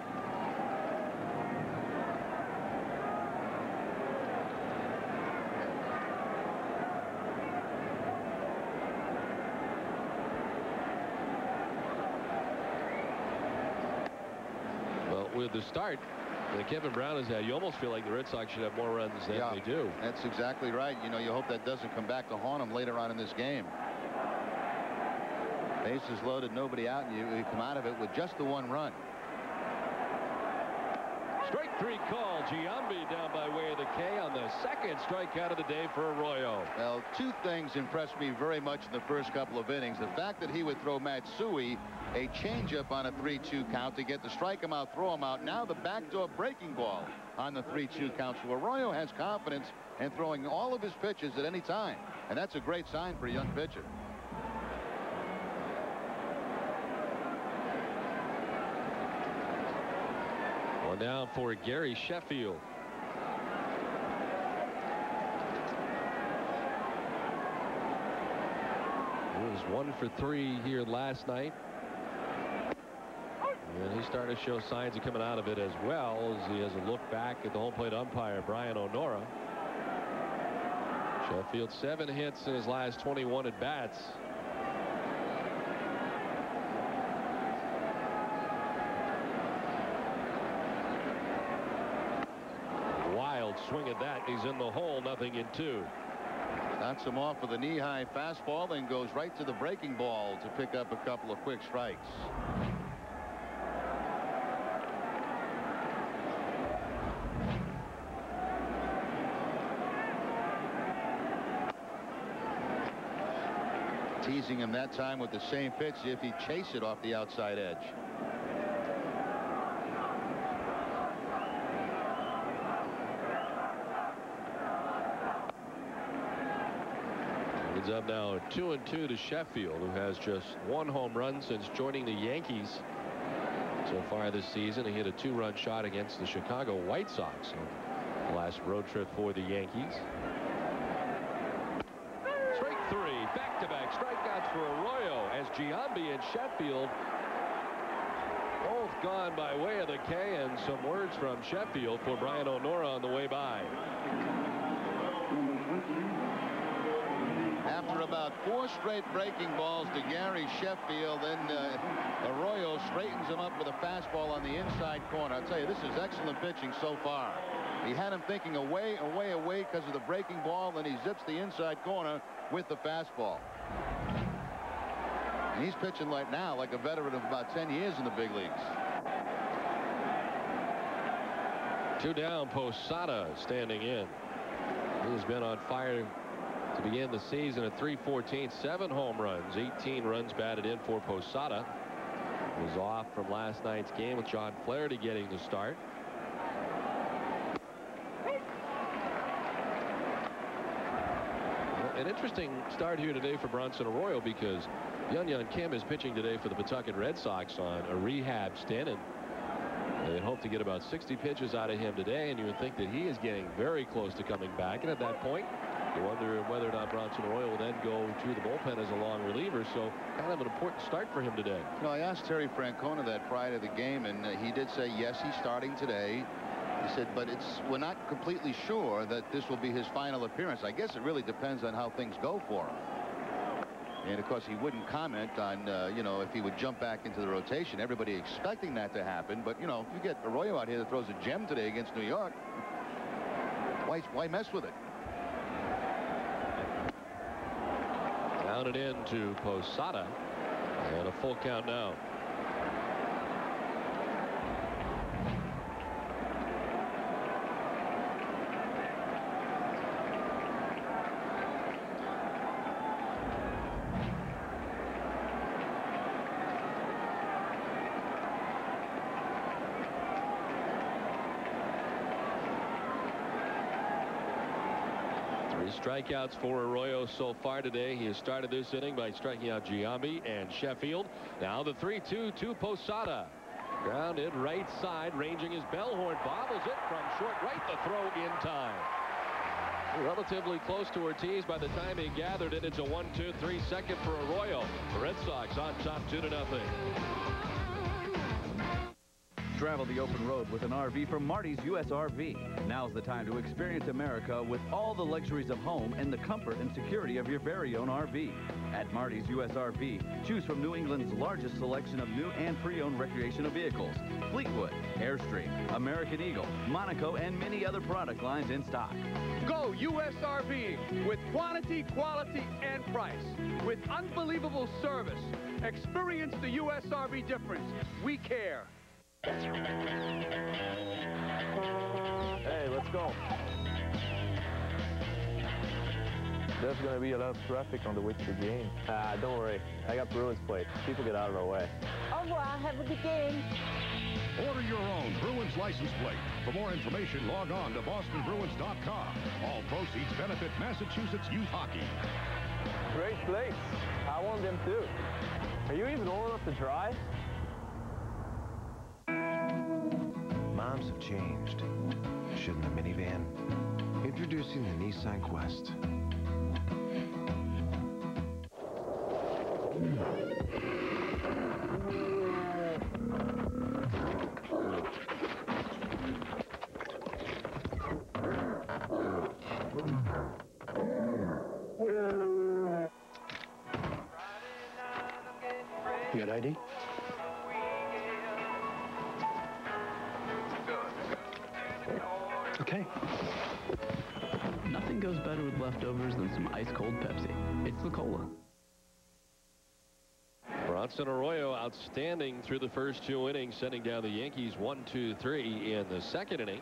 [SPEAKER 3] Well, with the start that Kevin Brown has had, you almost feel like the Red Sox should have more runs than they do.
[SPEAKER 4] That's exactly right. You know, you hope that doesn't come back to haunt them later on in this game. Bases loaded, nobody out, and you come out of it with just the one run.
[SPEAKER 3] Strike three call. Giambi down by way of the K on the second strikeout of the day for Arroyo.
[SPEAKER 4] Well, two things impressed me very much in the first couple of innings. The fact that he would throw Matsui a changeup on a 3-2 count to get to strike him out, throw him out. Now the backdoor breaking ball on the 3-2 count. So Arroyo has confidence in throwing all of his pitches at any time. And that's a great sign for a young pitcher.
[SPEAKER 3] One down for Gary Sheffield. He was 1 for 3 here last night. And he started to show signs of coming out of it as well, as he has a look back at the home plate umpire, Brian O'Nora. Sheffield 7 hits in his last 21 at bats. Wild swing at that. He's in the hole, 0-2.
[SPEAKER 4] Knocks him off with a knee-high fastball, then goes right to the breaking ball to pick up a couple of quick strikes. Teasing him that time with the same pitch, if he chased it off the outside edge.
[SPEAKER 3] It's up now 2-2 to Sheffield, who has just 1 home run since joining the Yankees so far this season. He hit a 2-run shot against the Chicago White Sox on the last road trip for the Yankees. Strike 3, back-to-back strikeouts for Arroyo, as Giambi and Sheffield both gone by way of the K, and some words from Sheffield for Brian O'Nora on the way by.
[SPEAKER 4] After about 4 straight breaking balls to Gary Sheffield, then Arroyo straightens him up with a fastball on the inside corner. I'll tell you, this is excellent pitching so far. He had him thinking away because of the breaking ball, then he zips the inside corner with the fastball. And he's pitching right now like a veteran of about 10 years in the big leagues.
[SPEAKER 3] 2 down, Posada standing in. He's been on fire to begin the season at .314, 7 home runs, 18 runs batted in for Posada. Was off from last night's game with John Flaherty getting the start. An interesting start here today for Bronson Arroyo, because Yun Kim is pitching today for the Pawtucket Red Sox on a rehab stint, and they hope to get about 60 pitches out of him today, and you would think that he is getting very close to coming back. And at that point, you wonder whether or not Bronson Arroyo will then go to the bullpen as a long reliever. So kind of an important start for him today.
[SPEAKER 4] You know, I asked Terry Francona that prior to the game, and he did say yes, he's starting today. He said, but we're not completely sure that this will be his final appearance. I guess it really depends on how things go for him. And of course, he wouldn't comment on you know, if he would jump back into the rotation. Everybody expecting that to happen, but you know, if you get Arroyo out here that throws a gem today against New York, why mess with it?
[SPEAKER 3] Down and in to Posada, and a full count now. Strikeouts for Arroyo so far today. He has started this inning by striking out Giambi and Sheffield. Now the 3-2 to Posada. Grounded right side, ranging his Bellhorn, bobbles it from short right, the throw in time. Relatively close to Ortiz by the time he gathered it. It's a 1-2-3 second for Arroyo. The Red Sox on top 2-0.
[SPEAKER 8] Travel the open road with an RV from Marty's U.S. RV. Now's the time to experience America with all the luxuries of home and the comfort and security of your very own RV. At Marty's U.S. RV, choose from New England's largest selection of new and pre-owned recreational vehicles. Fleetwood, Airstream, American Eagle, Monaco, and many other product lines in stock.
[SPEAKER 9] Go U.S. RV with quantity, quality, and price. With unbelievable service. Experience the U.S. RV difference. We care.
[SPEAKER 18] Hey, let's go. There's going to be a lot of traffic on the way to the game.
[SPEAKER 19] Don't worry. I got Bruins plates. People get out of our way.
[SPEAKER 16] Au revoir. Have a good game.
[SPEAKER 2] Order your own Bruins license plate. For more information, log on to bostonbruins.com. All proceeds benefit Massachusetts youth hockey.
[SPEAKER 19] Great plates. I want them too. Are you even old enough to drive?
[SPEAKER 10] Moms have changed. Shouldn't the minivan? Introducing the Nissan Quest.
[SPEAKER 23] You got ID?
[SPEAKER 20] Okay. Nothing goes better with leftovers than some ice-cold Pepsi. It's the cola.
[SPEAKER 3] Bronson Arroyo outstanding through the first 2 innings, sending down the Yankees 1-2-3 in the second inning.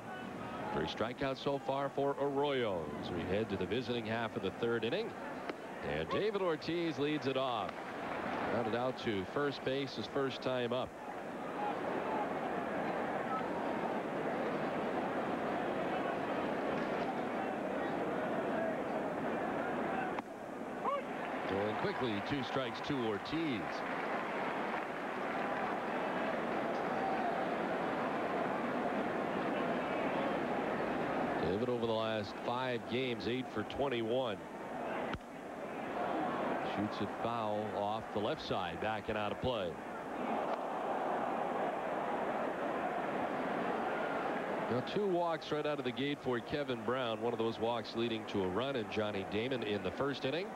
[SPEAKER 3] 3 strikeouts so far for Arroyo as we head to the visiting half of the 3rd inning. And David Ortiz leads it off. Grounded out to first base his first time up. And quickly 2 strikes to Ortiz. David over the last 5 games 8 for 21. Shoots it foul off the left side, back and out of play. Now 2 walks right out of the gate for Kevin Brown. One of those walks leading to a run, and Johnny Damon in the first inning.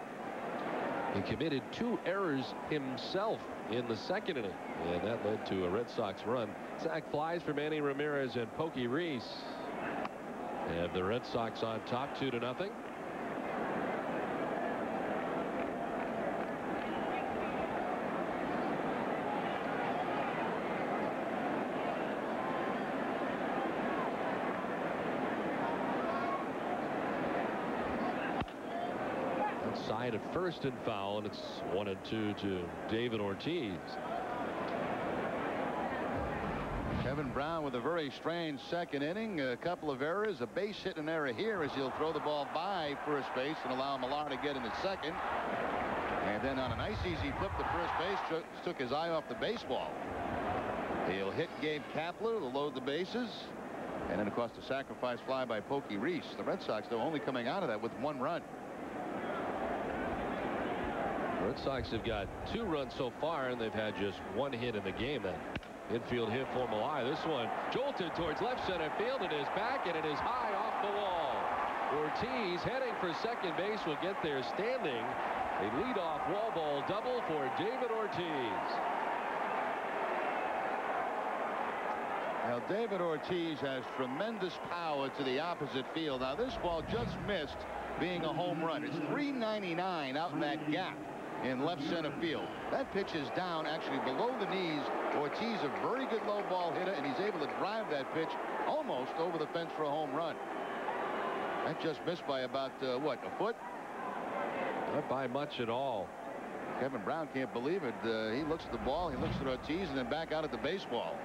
[SPEAKER 3] He committed 2 errors himself in the second inning, and that led to a Red Sox run. Sac flies for Manny Ramirez and Pokey Reese. And the Red Sox on top 2-0. Outside at first and foul, and it's 1-2 to David Ortiz.
[SPEAKER 4] Kevin Brown with a very strange second inning. A couple of errors, a base hit and error here as he'll throw the ball by first base and allow Millar to get into second. And then on a nice easy flip to first base, took his eye off the baseball. He'll hit Gabe Kapler to load the bases. And then, of course, the sacrifice fly by Pokey Reese. The Red Sox, though, only coming out of that with 1 run.
[SPEAKER 3] The Red Sox have got 2 runs so far, and they've had just 1 hit in the game. That infield hit for Millar. This one jolted towards left center field. It is back, and it is high off the wall. Ortiz heading for second base will get there standing. A leadoff wall ball double for David Ortiz.
[SPEAKER 4] Now, David Ortiz has tremendous power to the opposite field. Now, this ball just missed being a home run. It's .399 out in that gap in left center field. That pitch is down actually below the knees. Ortiz, a very good low ball hitter, and he's able to drive that pitch almost over the fence for a home run. That just missed by about, what, a foot?
[SPEAKER 3] Not by much at all.
[SPEAKER 4] Kevin Brown can't believe it. He looks at the ball, he looks at Ortiz, and then back out at the baseball.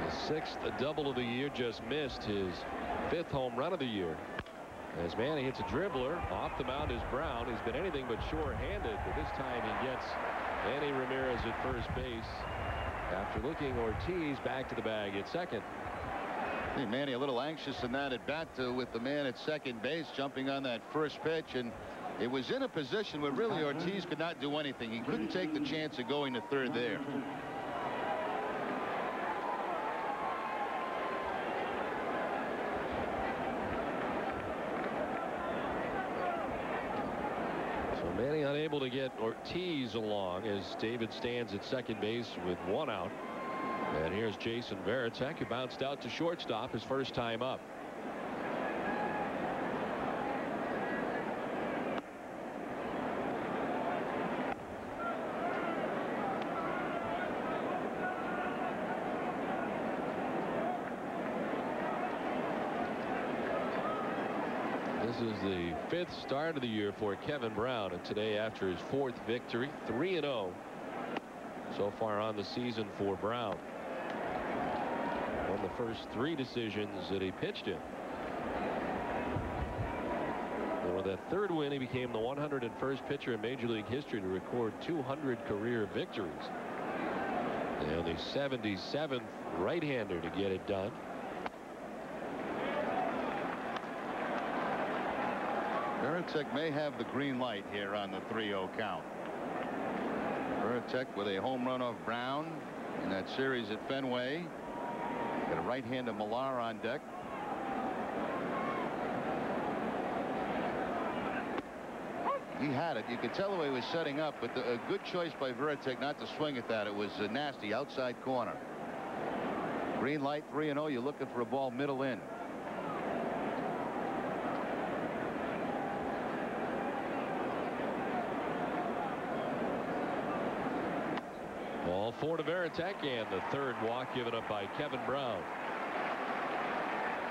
[SPEAKER 3] His 6th double of the year, just missed his 5th home run of the year. As Manny hits a dribbler off the mound is Brown. He's been anything but sure-handed, but this time he gets Manny Ramirez at first base after looking Ortiz back to the bag at second.
[SPEAKER 4] Hey, Manny a little anxious in that at bat with the man at second base jumping on that first pitch, and it was in a position where really Ortiz could not do anything. He couldn't take the chance of going to third there.
[SPEAKER 3] Manny unable to get Ortiz along as David stands at second base with one out. And here's Jason Varitek, who bounced out to shortstop his first time up. This is the 5th start of the year for Kevin Brown, and today after his 4th victory, 3-0 so far on the season for Brown. Won the first 3 decisions that he pitched in. And with that 3rd win, he became the 101st pitcher in Major League history to record 200 career victories. And the 77th right-hander to get it done.
[SPEAKER 4] Varitek may have the green light here on the 3-0 count. Varitek with a home run off Brown in that series at Fenway. Got a right-hander Millar on deck. He had it. You could tell the way he was setting up, but a good choice by Varitek not to swing at that. It was a nasty outside corner. Green light, 3-0. You're looking for a ball middle in.
[SPEAKER 3] Ball 4 to Varitek, and the 3rd walk given up by Kevin Brown.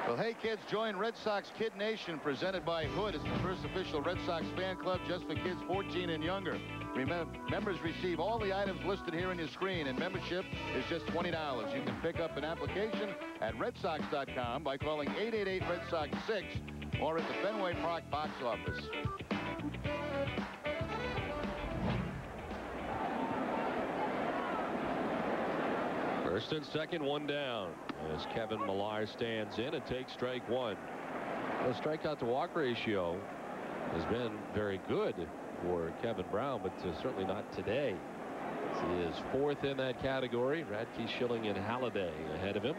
[SPEAKER 4] Well, hey kids, join Red Sox Kid Nation presented by Hood. It's the first official Red Sox fan club just for kids 14 and younger. Remember, members receive all the items listed here on your screen, and membership is just $20. You can pick up an application at redsox.com by calling 888-RED-SOX-6 or at the Fenway Park box office.
[SPEAKER 3] First and second, one down as Kevin Millar stands in and takes strike 1. The strikeout to walk ratio has been very good for Kevin Brown, but certainly not today. He is 4th in that category. Radke, Schilling, and Halladay ahead of him.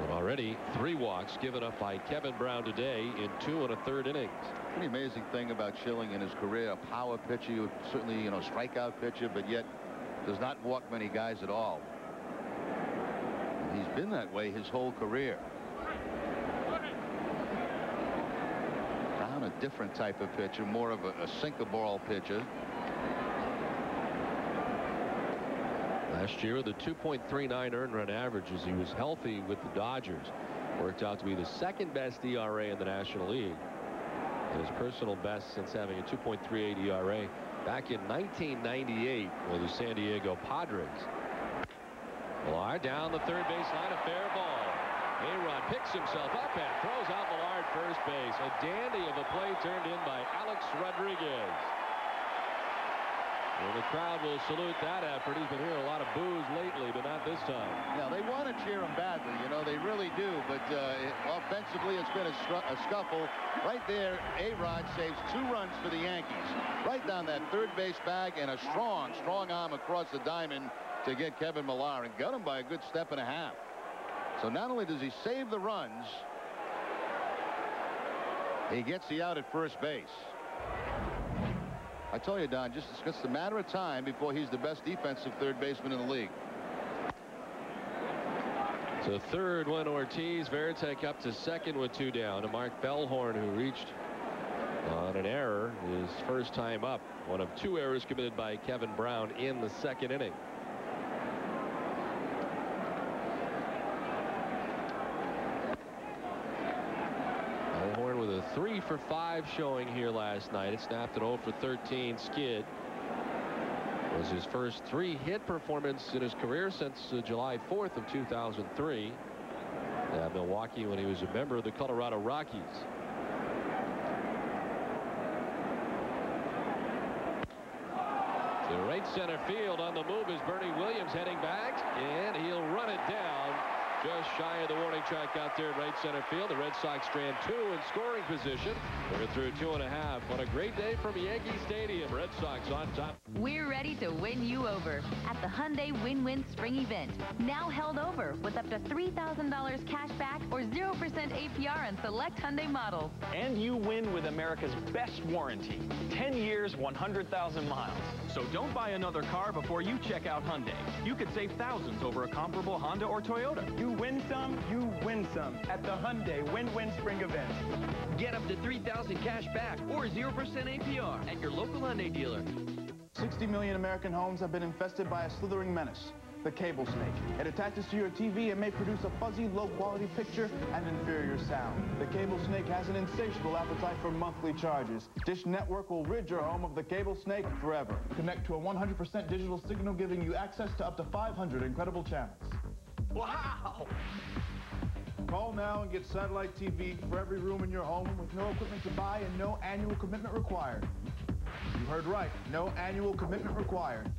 [SPEAKER 3] And already 3 walks given up by Kevin Brown today in 2 1/3 innings.
[SPEAKER 4] Pretty amazing thing about Schilling in his career, a power pitcher, certainly, strikeout pitcher, but yet does not walk many guys at all. And he's been that way his whole career. Brown, a different type of pitcher, more of a sinker ball pitcher.
[SPEAKER 3] Last year, the 2.39 earned run average as he was healthy with the Dodgers worked out to be the 2nd best ERA in the National League. And his personal best since having a 2.38 ERA back in 1998 with the San Diego Padres. Millar down the 3rd baseline, a fair ball. A-Rod picks himself up and throws out Millar at first base. A dandy of a play turned in by Alex Rodriguez. Well, the crowd will salute that effort. He's been hearing a lot of boos lately, but not this time.
[SPEAKER 4] Yeah, they want to cheer him badly. They really do. But offensively, it's been a scuffle. Right there, A-Rod saves 2 runs for the Yankees. Right down that 3rd base bag, and a strong, strong arm across the diamond to get Kevin Millar, and got him by a good 1.5 steps. So not only does he save the runs, he gets the out at first base. I told you, Don, it's just a matter of time before he's the best defensive 3rd baseman in the league.
[SPEAKER 3] So 3rd went Ortiz. Varitek up to 2nd with 2 down. And Mark Bellhorn, who reached on an error his first time up. One of 2 errors committed by Kevin Brown in the 2nd inning. Bellhorn with a 3 for 5 showing here last night. It snapped an 0 for 13 skid. It was his first 3-hit performance in his career since July 4th of 2003 at Milwaukee when he was a member of the Colorado Rockies. To right center field. On the move is Bernie Williams heading back, and he'll run it down just shy of the warning track out there at right center field. The Red Sox strand 2 in scoring position. They're through 2.5. What a great day from Yankee Stadium. Red Sox on top.
[SPEAKER 12] We're ready to win you over at the Hyundai Win-Win Spring Event. Now held over with up to $3,000 cash back or 0% APR on select Hyundai models.
[SPEAKER 11] And you win with America's best warranty. 10 years, 100,000 miles. So don't buy another car before you check out Hyundai. You could save thousands over a comparable Honda or Toyota.
[SPEAKER 13] You win some, you win some at the Hyundai Win-Win Spring Event.
[SPEAKER 14] Get up to $3,000 cash back or 0% APR at your local Hyundai dealer.
[SPEAKER 13] 60 million American homes have been infested by a slithering menace, the cable snake. It attaches to your TV and may produce a fuzzy, low-quality picture and inferior sound. The cable snake has an insatiable appetite for monthly charges. Dish Network will rid your home of the cable snake forever. Connect to a 100% digital signal giving you access to up to 500 incredible channels.
[SPEAKER 11] Wow!
[SPEAKER 13] Call now and get satellite TV for every room in your home with no equipment to buy and no annual commitment required. You heard right, no annual commitment required.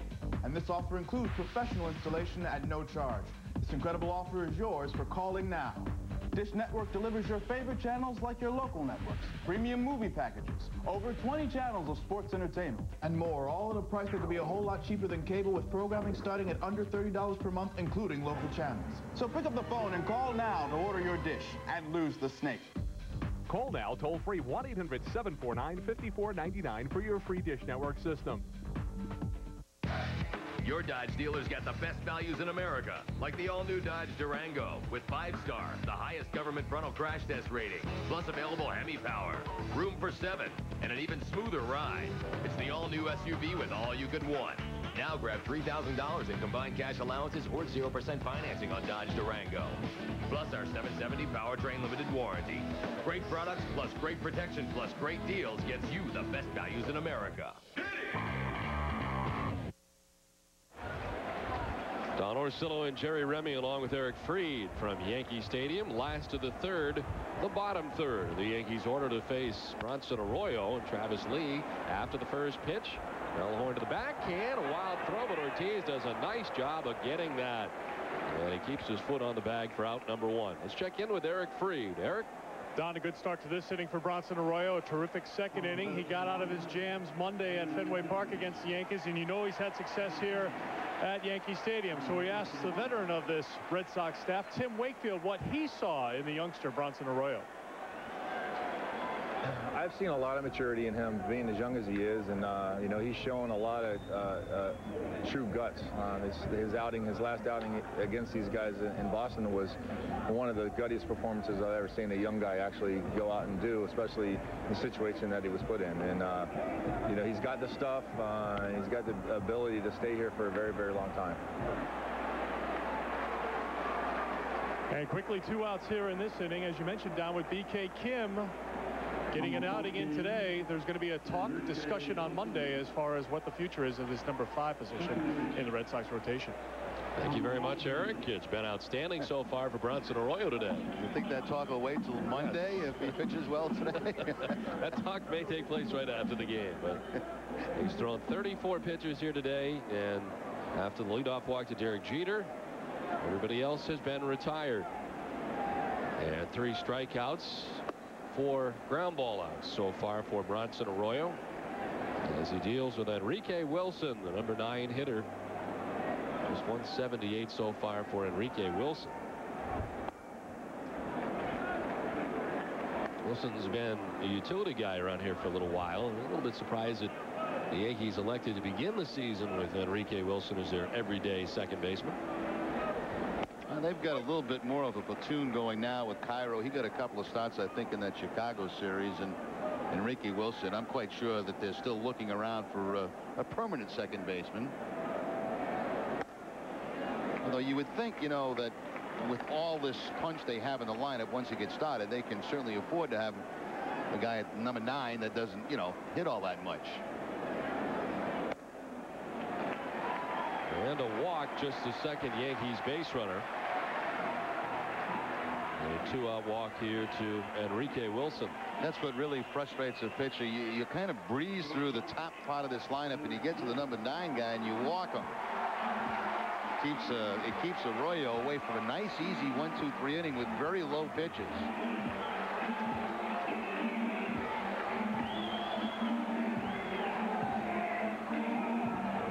[SPEAKER 13] And this offer includes professional installation at no charge. This incredible offer is yours for calling now. Dish Network delivers your favorite channels like your local networks, premium movie packages, over 20 channels of sports entertainment, and more, all at a price that could be a whole lot cheaper than cable with programming starting at under $30 per month, including local channels. So pick up the phone and call now to order your dish and lose the snake.
[SPEAKER 6] Call now toll-free 1-800-749-5499 for your free Dish Network system.
[SPEAKER 15] Your Dodge dealers got the best values in America, like the all-new Dodge Durango with 5-star, the highest government frontal crash test rating, plus available Hemi power, room for 7, and an even smoother ride. It's the all-new SUV with all you could want. Now grab $3,000 in combined cash allowances or 0% financing on Dodge Durango. Plus our 770 powertrain limited warranty. Great products plus great protection plus great deals gets you the best values in America.
[SPEAKER 3] Don Orsillo and Jerry Remy along with Eric Fried from Yankee Stadium. Last of the third, the bottom third. The Yankees order to face Bronson Arroyo and Travis Lee after the first pitch. Bellhorn to the backhand, a wild throw, but Ortiz does a nice job of getting that. And he keeps his foot on the bag for out number 1. Let's check in with Eric Fried. Eric?
[SPEAKER 17] Don, a good start to this inning for Bronson Arroyo. A terrific second inning. He got out of his jams Monday at Fenway Park against the Yankees, and you know he's had success here at Yankee Stadium. So we asked the veteran of this Red Sox staff, Tim Wakefield, what he saw in the youngster Bronson Arroyo.
[SPEAKER 18] I've seen a lot of maturity in him, being as young as he is, and you know, he's shown a lot of true guts. His last outing against these guys in Boston was one of the guttiest performances I've ever seen a young guy actually go out and do, especially the situation that he was put in. And you know, he's got the stuff, he's got the ability to stay here for a very, very long time.
[SPEAKER 17] And quickly, 2 outs here in this inning, as you mentioned, Don, with B.K. Kim getting an outing in today. There's going to be a discussion on Monday as far as what the future is of this number 5 position in the Red Sox rotation.
[SPEAKER 3] Thank you very much, Eric. It's been outstanding so far for Bronson Arroyo today.
[SPEAKER 4] You think that talk will wait till Monday if he pitches well today?
[SPEAKER 3] That talk may take place right after the game, but he's thrown 34 pitches here today, and after the leadoff walk to Derek Jeter, everybody else has been retired. And 3 strikeouts, 4 ground ball outs so far for Bronson Arroyo as he deals with Enrique Wilson, the number 9 hitter. Just 178 so far for Enrique Wilson. Wilson's been a utility guy around here for a little while. I'm a little bit surprised that the Yankees elected to begin the season with Enrique Wilson as their everyday second baseman.
[SPEAKER 4] They've got a little bit more of a platoon going now with Cairo. He got a couple of starts, I think, in that Chicago series. And Enrique Wilson, I'm quite sure that they're still looking around for a permanent second baseman. Although you would think, you know, that with all this punch they have in the lineup, once it gets started, they can certainly afford to have a guy at number 9 that doesn't, you know, hit all that much.
[SPEAKER 3] And a walk, just the second Yankees base runner. A 2-out walk here to Enrique Wilson.
[SPEAKER 4] That's what really frustrates a pitcher. You kind of breeze through the top part of this lineup, and you get to the number 9 guy, and you walk him. It keeps Arroyo away from a nice, easy 1-2-3 inning with very low pitches.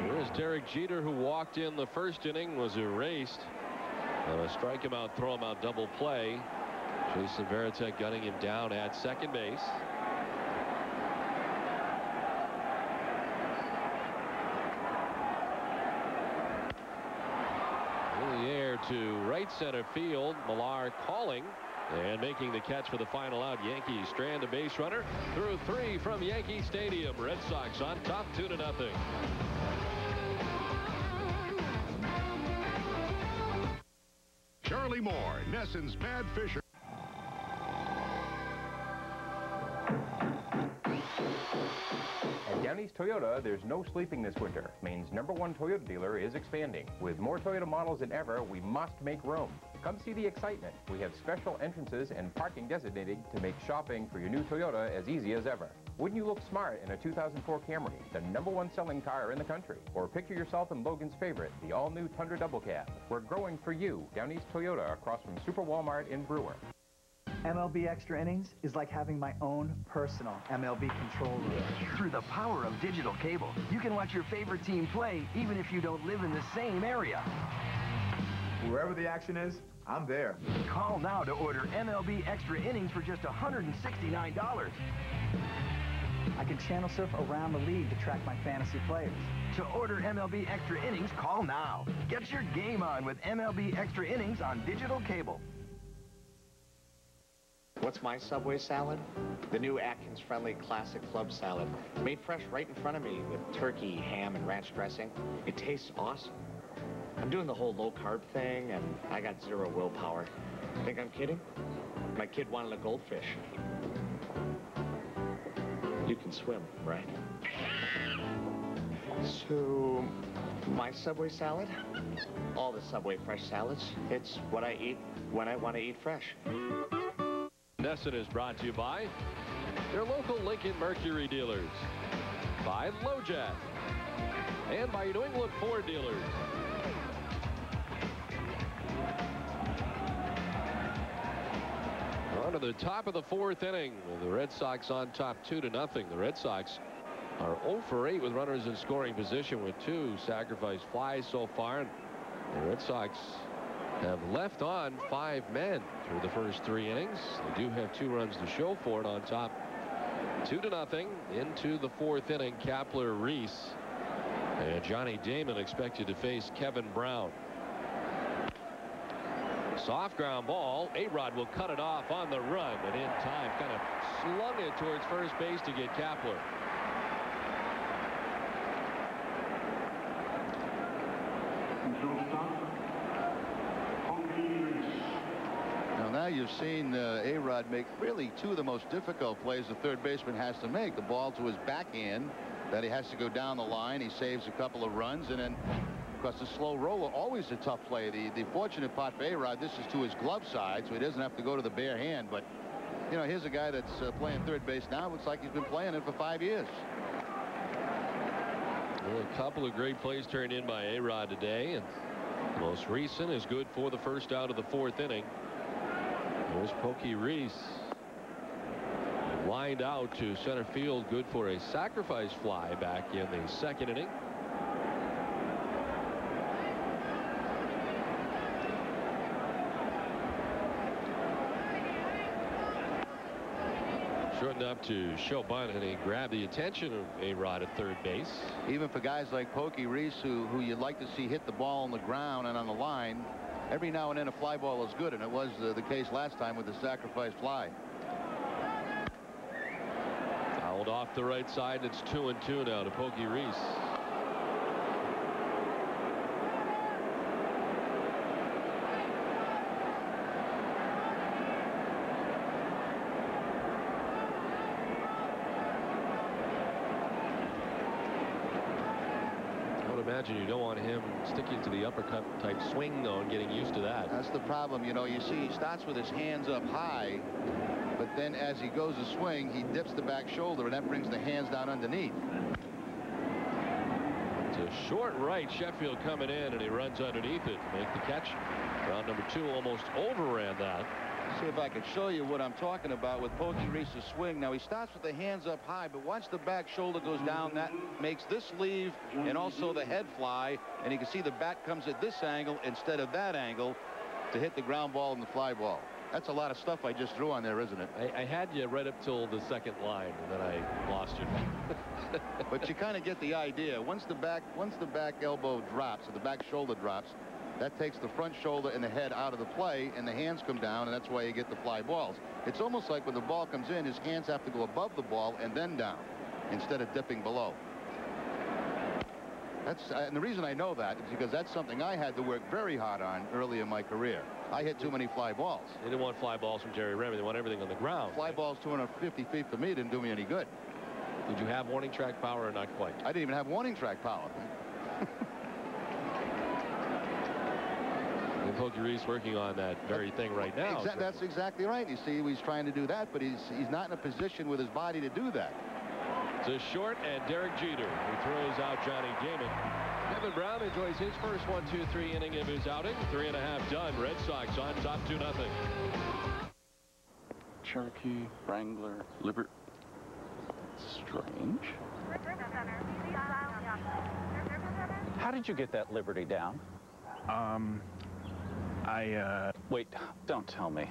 [SPEAKER 3] Here's Derek Jeter, who walked in the first inning, was erased. Strike him out, throw him out, double play. Jason Varitek gunning him down at second base. In the air to right center field. Millar calling and making the catch for the final out. Yankees strand a base runner through 3 from Yankee Stadium. Red Sox on top 2-0.
[SPEAKER 2] Charlie Moore, Nesson's Mad Fisher.
[SPEAKER 5] At Downey's Toyota, there's no sleeping this winter. Maine's #1 Toyota dealer is expanding. With more Toyota models than ever, we must make room. Come see the excitement. We have special entrances and parking designated to make shopping for your new Toyota as easy as ever. Wouldn't you look smart in a 2004 Camry, the #1 selling car in the country? Or picture yourself in Logan's favorite, the all-new Tundra Double Cab. We're growing for you. Downey's Toyota across from Super Walmart in Brewer.
[SPEAKER 21] MLB Extra Innings is like having my own personal MLB control room.
[SPEAKER 22] Through the power of digital cable, you can watch your favorite team play even if you don't live in the same area.
[SPEAKER 13] Wherever the action is, I'm there.
[SPEAKER 22] Call now to order MLB Extra Innings for just $169.
[SPEAKER 21] I can channel surf around the league to track my fantasy players.
[SPEAKER 22] To order MLB Extra Innings, call now. Get your game on with MLB Extra Innings on digital cable.
[SPEAKER 24] What's my Subway salad? The new Atkins-friendly classic club salad. Made fresh right in front of me with turkey, ham, and ranch dressing. It tastes awesome. I'm doing the whole low-carb thing, and I got 0 willpower. Think I'm kidding? My kid wanted a goldfish. You can swim, right? So, my Subway salad? All the Subway fresh salads. It's what I eat when I want to eat fresh.
[SPEAKER 3] Nesson is brought to you by their local Lincoln Mercury dealers, by LoJack, and by your New England Ford dealers. On to the top of the 4th inning, with the Red Sox on top 2-0. The Red Sox are 0 for 8 with runners in scoring position with 2 sacrifice flies so far. And the Red Sox have left on 5 men through the first 3 innings. They do have 2 runs to show for it on top 2-0 into the 4th inning. Kapler, Reese, and Johnny Damon expected to face Kevin Brown. Soft ground ball. A-Rod will cut it off on the run, and in time kind of slung it towards first base to get Kapler.
[SPEAKER 4] Now you've seen A-Rod make really 2 of the most difficult plays the third baseman has to make. The ball to his backhand that he has to go down the line. He saves a couple of runs, and then of course the slow roller, always a tough play. The fortunate part for A-Rod, this is to his glove side, so he doesn't have to go to the bare hand. But you know, here's a guy that's playing third base now. Looks like he's been playing it for 5 years.
[SPEAKER 3] Well, a couple of great plays turned in by A-Rod today, and the most recent is good for the first out of the 4th inning. There's Pokey Reese, lined out to center field, good for a sacrifice fly back in the 2nd inning. Shortened up to show bunt, and he grabbed the attention of A-Rod at third base.
[SPEAKER 4] Even for guys like Pokey Reese, who you'd like to see hit the ball on the ground and on the line, every now and then a fly ball is good, and it was the case last time with the sacrifice fly.
[SPEAKER 3] Fouled off the right side. It's 2-2 now to Pokey Reese. imagine you don't want him sticking to the uppercut type swing, though, and getting used to that.
[SPEAKER 4] That's the problem. You know, you see he starts with his hands up high, but then as he goes to swing, he dips the back shoulder, and that brings the hands down underneath.
[SPEAKER 3] It's a short right. Sheffield coming in, and he runs underneath it. Make the catch. Round number 2 almost overran that.
[SPEAKER 4] See if I could show you what I'm talking about with Pokey Reese's swing. Now, he starts with the hands up high, but once the back shoulder goes down, that makes this leave and also the head fly, and you can see the bat comes at this angle instead of that angle to hit the ground ball and the fly ball. That's a lot of stuff I just threw on there, isn't it?
[SPEAKER 3] I had you right up till the second line, and then I lost you.
[SPEAKER 4] But you kind of get the idea. Once the back elbow drops, or the back shoulder drops, that takes the front shoulder and the head out of the play, and the hands come down, and that's why you get the fly balls. It's almost like when the ball comes in, his hands have to go above the ball and then down instead of dipping below. And the reason I know that is because that's something I had to work very hard on early in my career. I hit too many fly balls.
[SPEAKER 3] They didn't want fly balls from Jerry Remy. They want everything on the ground.
[SPEAKER 4] Fly balls 250 feet for me didn't do me any good.
[SPEAKER 3] Did you have warning track power or not quite?
[SPEAKER 4] I didn't even have warning track power.
[SPEAKER 3] And Pokey Reese working on that very thing right now.
[SPEAKER 4] That's exactly right. You see, he's trying to do that, but he's not in a position with his body to do that.
[SPEAKER 3] It's a short, and Derek Jeter, who throws out Johnny Damon. Kevin Brown enjoys his first 1-2-3 inning of his outing. 3.5 done. Red Sox on top 2-0.
[SPEAKER 1] Cherokee, Wrangler, Liberty. Strange.
[SPEAKER 7] How did you get that Liberty down? Wait, don't tell me.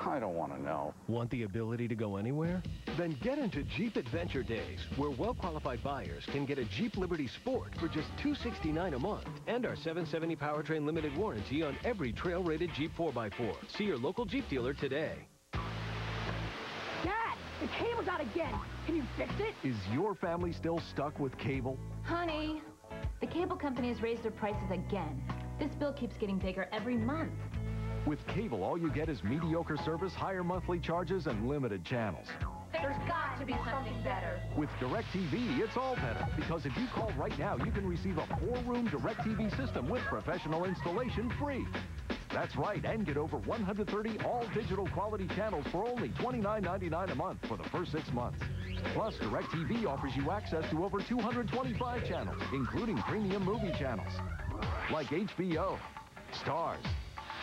[SPEAKER 7] I don't want to know.
[SPEAKER 8] Want the ability to go anywhere? Then get into Jeep Adventure Days, where well-qualified buyers can get a Jeep Liberty Sport for just $269 a month, and our 770 powertrain limited warranty on every trail-rated Jeep 4x4. See your local Jeep dealer today.
[SPEAKER 9] Dad, the cable's out again. Can you fix it?
[SPEAKER 8] Is your family still stuck with cable?
[SPEAKER 12] Honey, the cable company has raised their prices again. This bill keeps getting bigger every month.
[SPEAKER 8] With cable, all you get is mediocre service, higher monthly charges, and limited channels.
[SPEAKER 9] There's got to be something better.
[SPEAKER 8] With DirecTV, it's all better. Because if you call right now, you can receive a 4-room DirecTV system with professional installation free. That's right, and get over 130 all-digital quality channels for only $29.99 a month for the first 6 months. Plus, DirecTV offers you access to over 225 channels, including premium movie channels like HBO, Stars,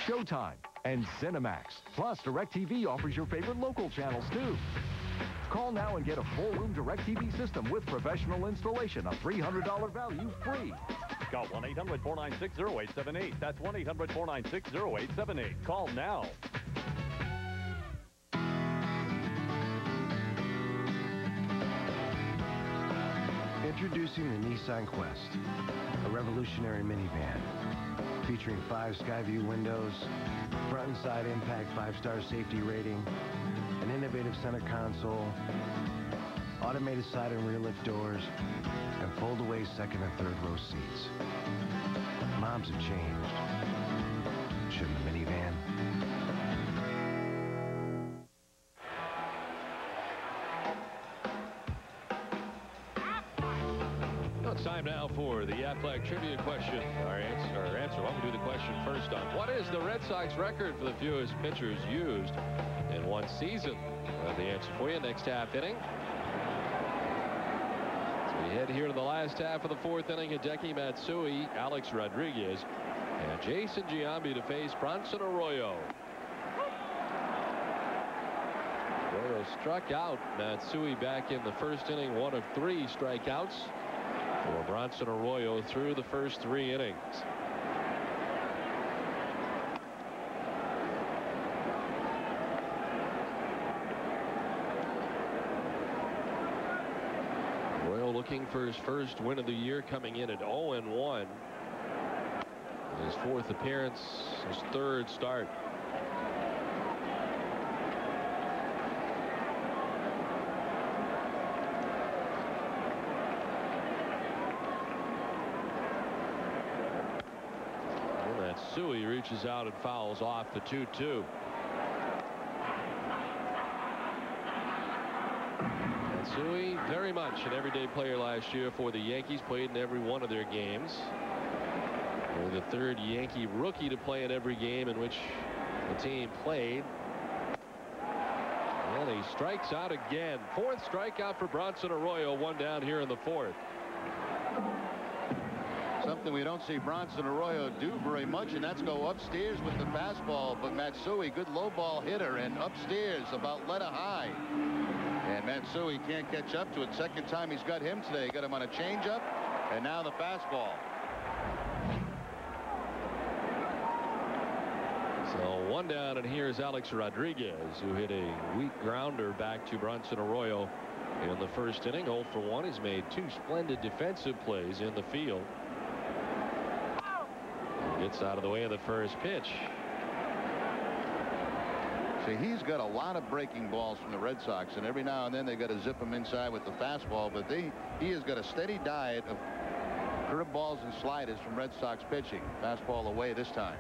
[SPEAKER 8] Showtime, and Cinemax. Plus, DirecTV offers your favorite local channels, too. Call now and get a 4-room DirecTV system with professional installation, a $300 value free.
[SPEAKER 25] Call 1-800-496-0878. That's 1-800-496-0878. Call now.
[SPEAKER 10] Introducing the Nissan Quest, a revolutionary minivan featuring 5 Skyview windows, front and side impact 5-star safety rating, an innovative center console, automated side and rear lift doors, and fold-away second and third row seats. Moms have changed. Shouldn't the minivan?
[SPEAKER 3] It's time now for the Aflac Trivia question. Our answer. Well, we'll do the question first on what is the Red Sox record for the fewest pitchers used in one season? We'll have the answer for you next half inning. So we head here to the last half of the 4th inning. Hideki Matsui, Alex Rodriguez, and Jason Giambi to face Bronson Arroyo. Arroyo struck out Matsui back in the first inning, 1 of 3 strikeouts for Bronson Arroyo through the first 3 innings. Arroyo looking for his first win of the year, coming in at 0-1. His 4th appearance, his 3rd start. Matsui reaches out and fouls off the 2-2. Matsui, very much an everyday player last year for the Yankees, played in every one of their games. Only the third Yankee rookie to play in every game in which the team played. And he strikes out again. Fourth strikeout for Bronson Arroyo. One down here in the fourth.
[SPEAKER 4] Something we don't see Bronson Arroyo do very much, and that's go upstairs with the fastball. But Matsui, good low ball hitter, and upstairs about letter high. And Matsui can't catch up to it. Second time he's got him today. Got him on a changeup, and now the fastball.
[SPEAKER 3] So one down, and here's Alex Rodriguez, who hit a weak grounder back to Bronson Arroyo in the first inning. 0 for 1. He's made 2 splendid defensive plays in the field. Gets out of the way of the first pitch.
[SPEAKER 4] See, he's got a lot of breaking balls from the Red Sox, and every now and then they got to zip him inside with the fastball, but he has got a steady diet of curveballs and sliders from Red Sox pitching. Fastball away this time.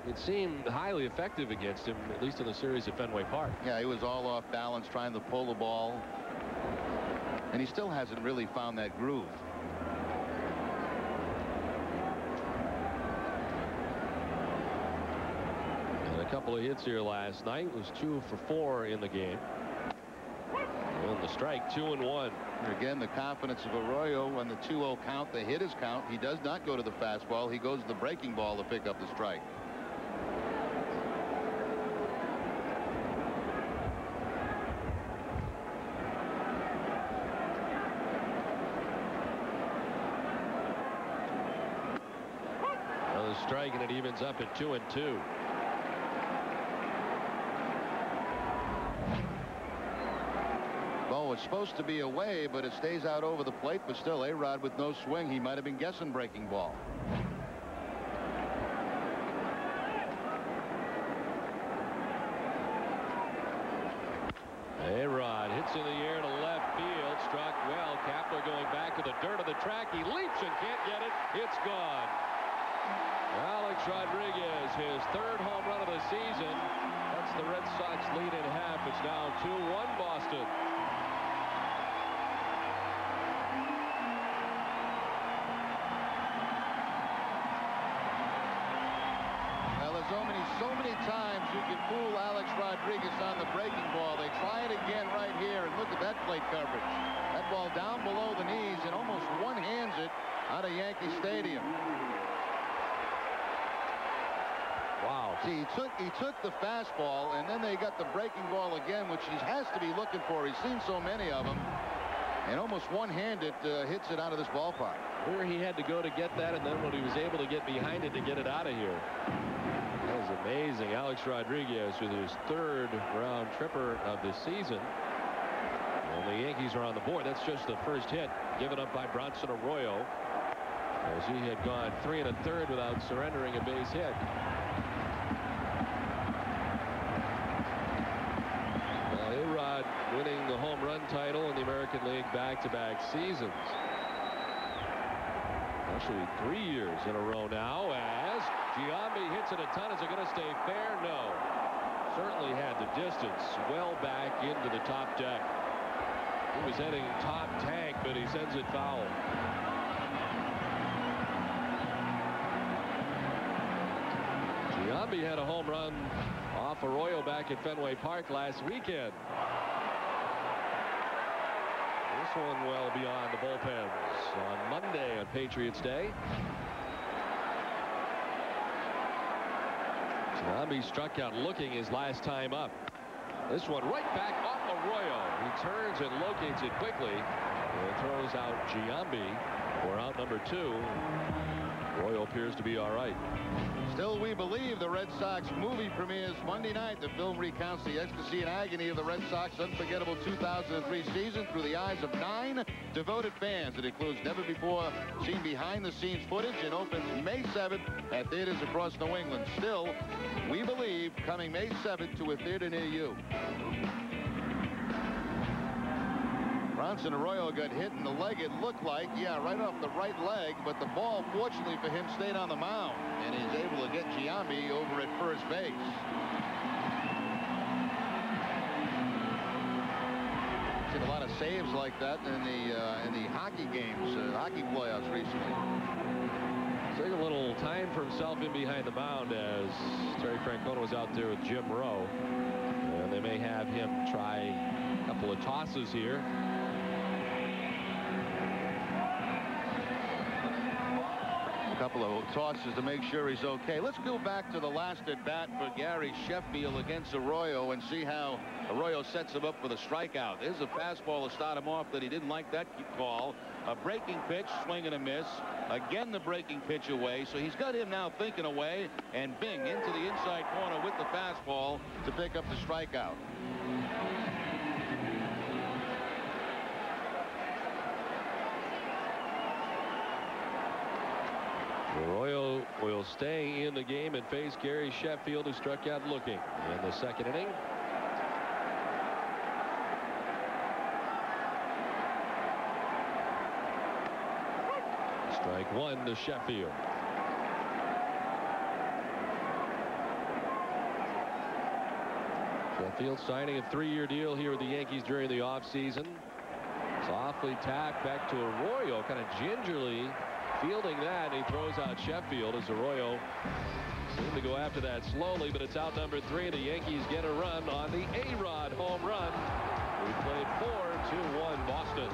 [SPEAKER 3] It seemed highly effective against him, at least in the series at Fenway Park.
[SPEAKER 4] Yeah, he was all off balance trying to pull the ball, and he still hasn't really found that groove.
[SPEAKER 3] A couple of hits here last night. Was 2 for 4 in the game. And the strike, 2-1.
[SPEAKER 4] Again, the confidence of Arroyo on the 2-0 count, the hitters count. He does not go to the fastball. He goes to the breaking ball to pick up the strike.
[SPEAKER 3] Another strike, and it evens up at 2-2.
[SPEAKER 4] It's supposed to be away, but it stays out over the plate. But still, A-Rod with no swing. He might have been guessing breaking ball.
[SPEAKER 3] A-Rod hits in the air to left field. Struck well. Kapler going back to the dirt of the track. He leaps and can't get it. It's gone. Alex Rodriguez, his 3rd home run of the season. That's the Red Sox lead in half. It's now 2-1 Boston.
[SPEAKER 4] So many times you can fool Alex Rodriguez on the breaking ball. They try it again right here, and look at that plate coverage. That ball down below the knees and almost one-hands it out of Yankee Stadium.
[SPEAKER 3] Wow.
[SPEAKER 4] See, he took the fastball, and then they got the breaking ball again, which he has to be looking for. He's seen so many of them, and almost one-handed hits it out of this ballpark.
[SPEAKER 3] Where he had to go to get that, and then when he was able to get behind it to get it out of here. That was amazing. Alex Rodriguez with his 3rd round tripper of the season. And the Yankees are on the board. That's just the first hit given up by Bronson Arroyo, as he had gone 3 1/3 without surrendering a base hit. A-Rod winning the home run title in the American League back-to-back seasons. Actually 3 years in a row now, as Giambi hits it a ton. Is it going to stay fair? No. Certainly had the distance well back into the top deck. He was heading top tank, but he sends it foul. Giambi had a home run off Arroyo back at Fenway Park last weekend. This one well beyond the bullpens on Monday on Patriots Day. Giambi struck out looking his last time up. This one right back off Arroyo. He turns and locates it quickly and throws out Giambi for out number 2. Arroyo appears to be all right.
[SPEAKER 4] Still, we believe the Red Sox movie premieres Monday night. The film recounts the ecstasy and agony of the Red Sox unforgettable 2003 season through the eyes of 9 devoted fans. It includes never-before-seen behind-the-scenes footage and opens May 7th at theaters across New England. Still, we believe coming May 7th to a theater near you. Bronson Arroyo got hit in the leg, it looked like. Yeah, right off the right leg, but the ball, fortunately for him, stayed on the mound, and he's able to get Giambi over at first base. Seen a lot of saves like that in the hockey games, hockey playoffs recently.
[SPEAKER 3] a little time for himself in behind the mound as Terry Francona was out there with Jim Rowe. And they may have him try a couple of tosses here.
[SPEAKER 4] A couple of tosses to make sure he's okay. Let's go back to the last at bat for Gary Sheffield against Arroyo and see how Arroyo sets him up for the strikeout. There's a fastball to start him off that he didn't like that call. A breaking pitch, swing and a miss. Again, the breaking pitch away. So he's got him now thinking away, and bing, into the inside corner with the fastball to pick up the strikeout.
[SPEAKER 3] Arroyo will stay in the game and face Gary Sheffield, who struck out looking in the second inning. Strike one to Sheffield. Sheffield signing a 3-year deal here with the Yankees during the offseason. Softly tapped back to Arroyo, kind of gingerly fielding that, and he throws out Sheffield as Arroyo seemed to go after that slowly, but it's out number 3. The Yankees get a run on the A-Rod home run. We played 4-2-1 Boston.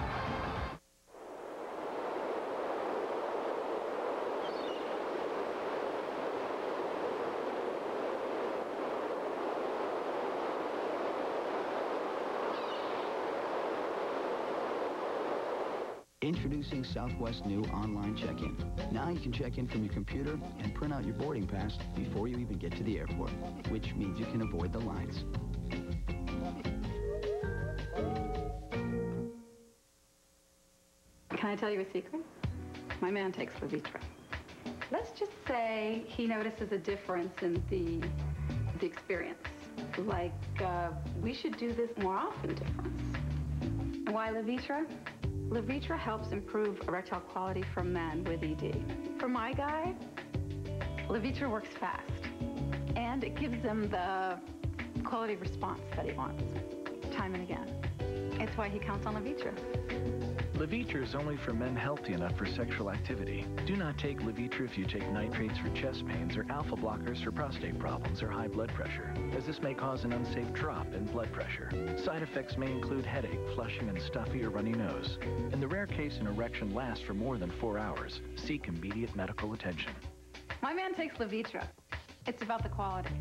[SPEAKER 14] Introducing Southwest's new online check-in. Now you can check in from your computer and print out your boarding pass before you even get to the airport, which means you can avoid the lines.
[SPEAKER 16] Can I tell you a secret? My man takes Levitra. Let's just say he notices a difference in the experience. Like, we should do this more often difference. Why Levitra? Levitra helps improve erectile quality for men with ED. For my guy, Levitra works fast, and it gives him the quality response that he wants, time and again. It's why he counts on Levitra.
[SPEAKER 19] Levitra is only for men healthy enough for sexual activity. Do not take Levitra if you take nitrates for chest pains or alpha blockers for prostate problems or high blood pressure, as this may cause an unsafe drop in blood pressure. Side effects may include headache, flushing, and stuffy or runny nose. In the rare case an erection lasts for more than 4 hours, seek immediate medical attention.
[SPEAKER 16] My man takes Levitra. It's about the quality.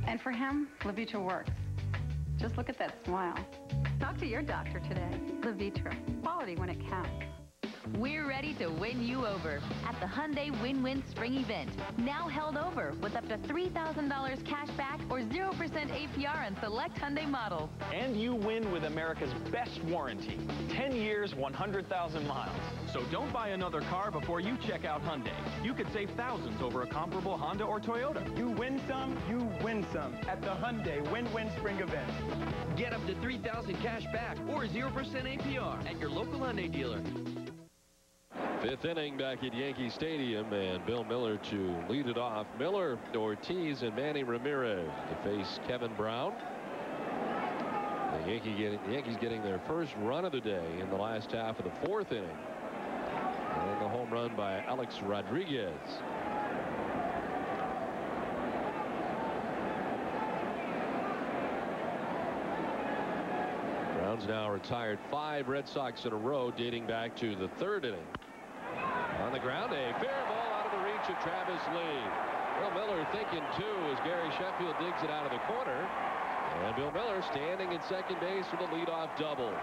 [SPEAKER 16] And for him, Levitra works. Just look at that smile. Talk to your doctor today. Levitra. Quality when it counts.
[SPEAKER 12] We're ready to win you over at the Hyundai Win-Win Spring Event. Now held over with up to $3,000 cash back or 0% APR on select Hyundai models.
[SPEAKER 11] And you win with America's best warranty. 10 years, 100,000 miles. So don't buy another car before you check out Hyundai. You could save thousands over a comparable Honda or Toyota.
[SPEAKER 20] You win some, you win some at the Hyundai Win-Win Spring Event.
[SPEAKER 23] Get up to $3,000 cash back or 0% APR at your local Hyundai dealer.
[SPEAKER 3] 5th inning back at Yankee Stadium, and Bill Miller to lead it off. Miller, Ortiz, and Manny Ramirez to face Kevin Brown. The Yankees getting their first run of the day in the last half of the 4th inning. And the home run by Alex Rodriguez. Brown's now retired 5 Red Sox in a row dating back to the 3rd inning. On the ground, a fair ball out of the reach of Travis Lee. Bill Miller thinking too as Gary Sheffield digs it out of the corner. And Bill Miller standing at second base for the leadoff double.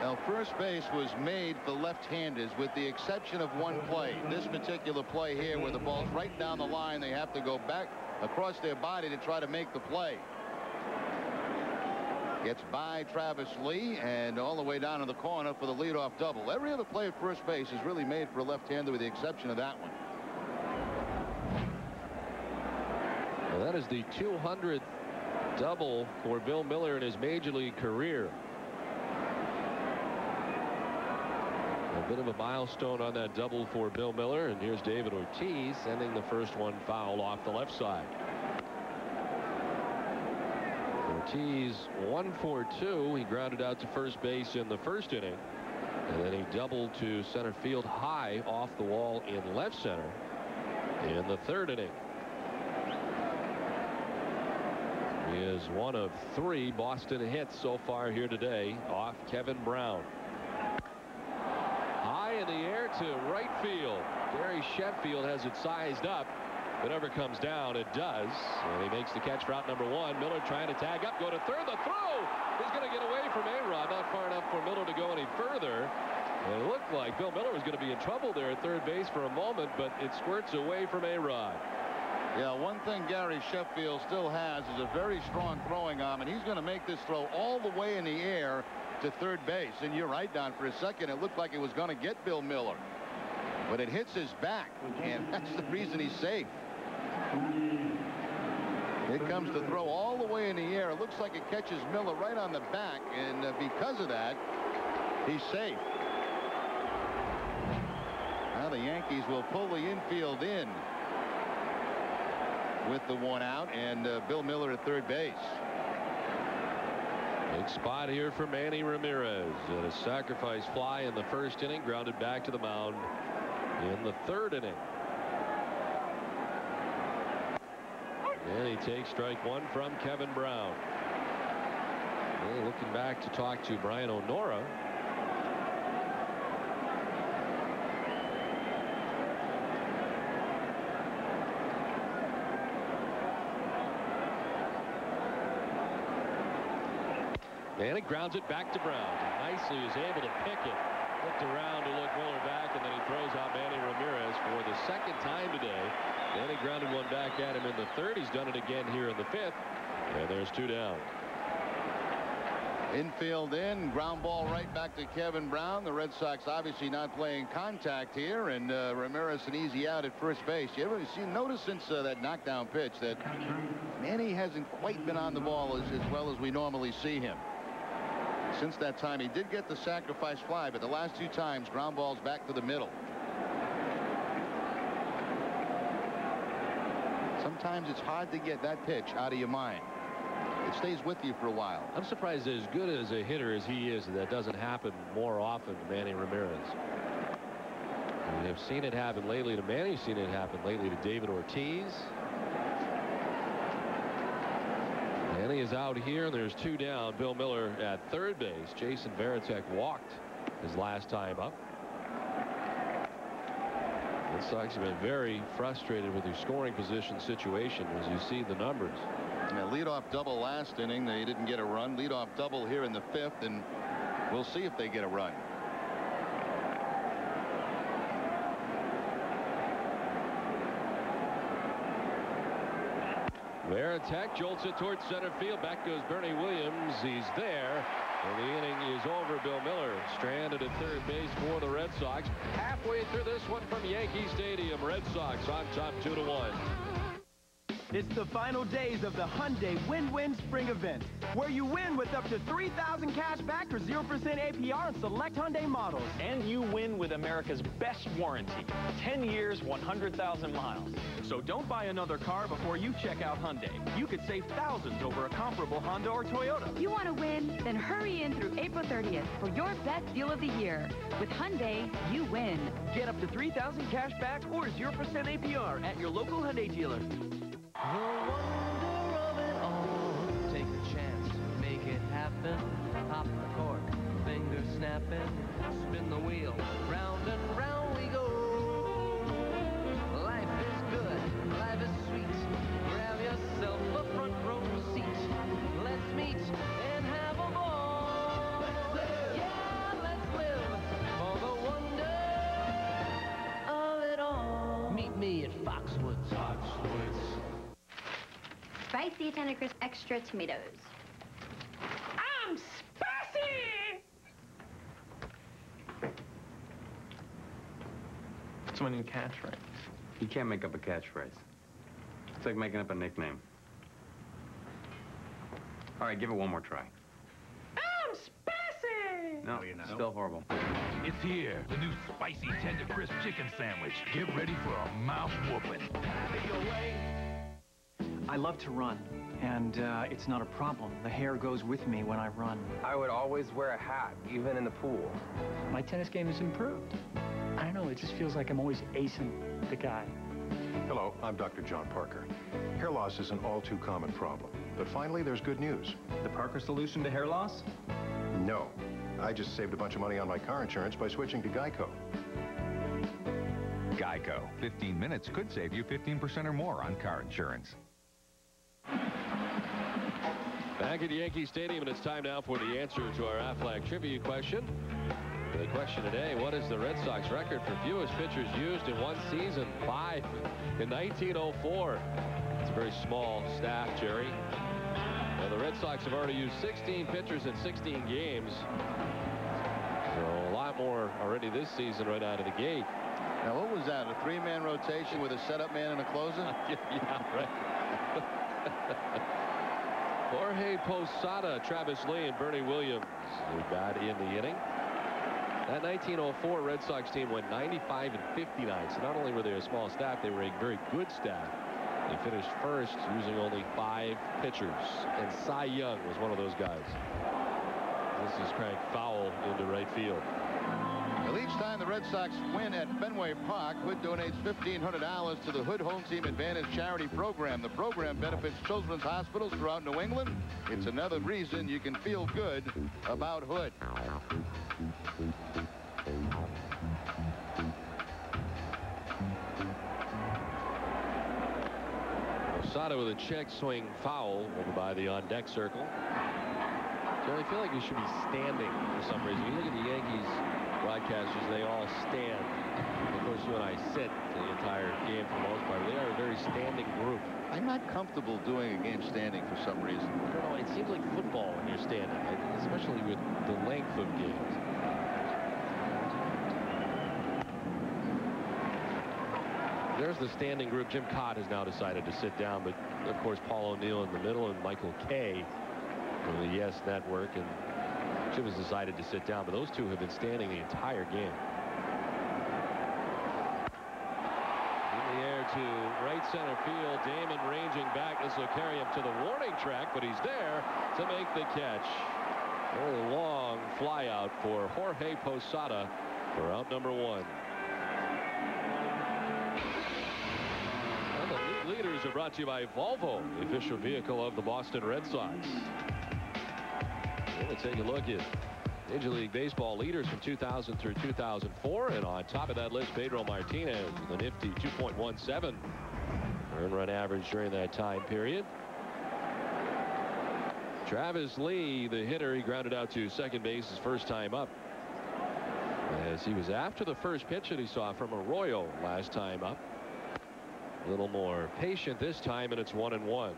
[SPEAKER 4] Now, first base was made for left-handers with the exception of one play. This particular play here where the ball's right down the line. They have to go back across their body to try to make the play. Gets by Travis Lee and all the way down to the corner for the leadoff double. Every other play at first base is really made for a left-hander with the exception of that one.
[SPEAKER 3] Well, that is the 200th double for Bill Miller in his major league career. A bit of a milestone on that double for Bill Miller, and here's David Ortiz sending the first one foul off the left side. Ortiz 1 for 2. He grounded out to first base in the 1st inning. And then he doubled to center field high off the wall in left center in the third inning. He is one of 3 Boston hits so far here today off Kevin Brown. High in the air to right field. Gary Sheffield has it sized up. If it ever comes down, it does. And he makes the catch for out number 1. Miller trying to tag up, go to third. The throw is going to get away from A-Rod. Not far enough for Miller to go any further. And it looked like Bill Miller was going to be in trouble there at third base for a moment, but it squirts away from A-Rod.
[SPEAKER 4] Yeah, one thing Gary Sheffield still has is a very strong throwing arm, and he's going to make this throw all the way in the air to third base. And you're right, Don, for a second it looked like it was going to get Bill Miller, but it hits his back, and that's the reason he's safe. Here comes the throw all the way in the air. It looks like it catches Miller right on the back, and because of that, he's safe. Now the Yankees will pull the infield in with the 1 out, and Bill Miller at third base.
[SPEAKER 3] Big spot here for Manny Ramirez, and a sacrifice fly in the first inning, grounded back to the mound in the third inning. And he takes strike 1 from Kevin Brown. Well, looking back to talk to Brian O'Nora. And he grounds it back to Brown. Nicely is able to pick it. Looked around to look Miller back, and then he throws out Manny Ramirez for the second time today. Then he grounded one back at him in the third. He's done it again here in the fifth. And there's 2 down.
[SPEAKER 4] Infield in, ground ball right back to Kevin Brown. The Red Sox obviously not playing contact here, and Ramirez an easy out at first base. You ever notice since that knockdown pitch that Manny hasn't quite been on the ball as well as we normally see him. Since that time, he did get the sacrifice fly, but the last 2 times, ground balls back to the middle. Sometimes it's hard to get that pitch out of your mind. It stays with you for a while.
[SPEAKER 3] I'm surprised as good as a hitter as he is, that doesn't happen more often to Manny Ramirez. We have seen it happen lately to Manny, seen it happen lately to David Ortiz. Manny is out here, and there's 2 down. Bill Miller at third base. Jason Varitek walked his last time up. The Sox have been very frustrated with their scoring position situation as you see the numbers.
[SPEAKER 4] Yeah, leadoff double last inning. They didn't get a run. Leadoff double here in the 5th, and we'll see if they get a run.
[SPEAKER 3] Varitek jolts it towards center field. Back goes Bernie Williams. He's there. And the inning is over. Bill Miller stranded at third base for the Red Sox. Halfway through this one from Yankee Stadium. Red Sox on top 2-1.
[SPEAKER 20] It's the final days of the Hyundai Win-Win Spring Event, where you win with up to $3,000 cash back or 0% APR on select Hyundai models.
[SPEAKER 11] And you win with America's best warranty, 10 years, 100,000 miles. So don't buy another car before you check out Hyundai. You could save thousands over a comparable Honda or Toyota.
[SPEAKER 12] You want to win? Then hurry in through April 30th for your best deal of the year. With Hyundai, you win.
[SPEAKER 23] Get up to $3,000 cash back or 0% APR at your local Hyundai dealer.
[SPEAKER 2] The wonder of it all. Take a chance, make it happen. Pop the cork, finger snapping. Spin the wheel, round and round we go. Life is good, life is sweet. Grab yourself a front row seat. Let's meet and have a ball. Let's live. Yeah, let's live for the wonder of it all. Meet me at Foxwoods.
[SPEAKER 6] Spicy tender crisp extra tomatoes.
[SPEAKER 9] I'm spicy!
[SPEAKER 19] It's my new catchphrase.
[SPEAKER 15] You can't make up a catchphrase. It's like making up a nickname. All right, give it one more try.
[SPEAKER 9] I'm spicy!
[SPEAKER 15] No, you're not. Still horrible.
[SPEAKER 17] It's here, the new spicy tender crisp chicken sandwich. Get ready for a mouth whooping.
[SPEAKER 21] I love to run,
[SPEAKER 19] and it's not a problem. The hair goes with me when I run.
[SPEAKER 5] I would always wear a hat, even in the pool.
[SPEAKER 13] My tennis game has improved. I don't know, it just feels like I'm always acing the guy.
[SPEAKER 18] Hello, I'm Dr. John Parker. Hair loss is an all too common problem. But finally, there's good news.
[SPEAKER 11] The Parker solution to hair loss?
[SPEAKER 18] No. I just saved a bunch of money on my car insurance by switching to Geico.
[SPEAKER 22] Geico. 15 minutes could save you 15% or more on car insurance.
[SPEAKER 3] Back at Yankee Stadium, and it's time now for the answer to our Aflac trivia question. The question today, what is the Red Sox record for fewest pitchers used in one season? 5 in 1904. It's a very small staff, Jerry. Now, the Red Sox have already used 16 pitchers in 16 games. So a lot more already this season right out of the gate.
[SPEAKER 4] Now, what was that? A 3-man rotation with a setup man and a closer?
[SPEAKER 3] Yeah, right. Jorge Posada, Travis Lee, and Bernie Williams were bad in the inning. That 1904 Red Sox team went 95 and 59. So not only were they a small staff, they were a very good staff. They finished first using only 5 pitchers. And Cy Young was one of those guys. This is cranked foul into right field.
[SPEAKER 4] Well, each time the Red Sox win at Fenway Park, Hood donates $1,500 to the Hood Home Team Advantage charity program. The program benefits children's hospitals throughout New England. It's another reason you can feel good about Hood.
[SPEAKER 3] Posada with a check swing foul over by the on-deck circle. So I feel like we should be standing for some reason. You look at the Yankees broadcasters, they all stand. Of course, you and I sit the entire game for the most part. They are a very standing group.
[SPEAKER 4] I'm not comfortable doing a game standing for some reason.
[SPEAKER 3] I don't know. It seems like football when you're standing, especially with the length of games. There's the standing group. Jim Cott has now decided to sit down, but of course Paul O'Neill in the middle and Michael Kay from the Yes Network, and Jim has decided to sit down, but those two have been standing the entire game. In the air to right center field. Damon ranging back. This will carry him to the warning track, but he's there to make the catch. Very long fly out for Jorge Posada for out number 1. And the leaders are brought to you by Volvo, the official vehicle of the Boston Red Sox. Let's take a look at Major League Baseball leaders from 2000 through 2004. And on top of that list, Pedro Martinez with a nifty 2.17 earned run average during that time period. Travis Lee, the hitter, he grounded out to second base his first time up, as he was after the first pitch that he saw from Arroyo last time up. A little more patient this time, and it's 1-1.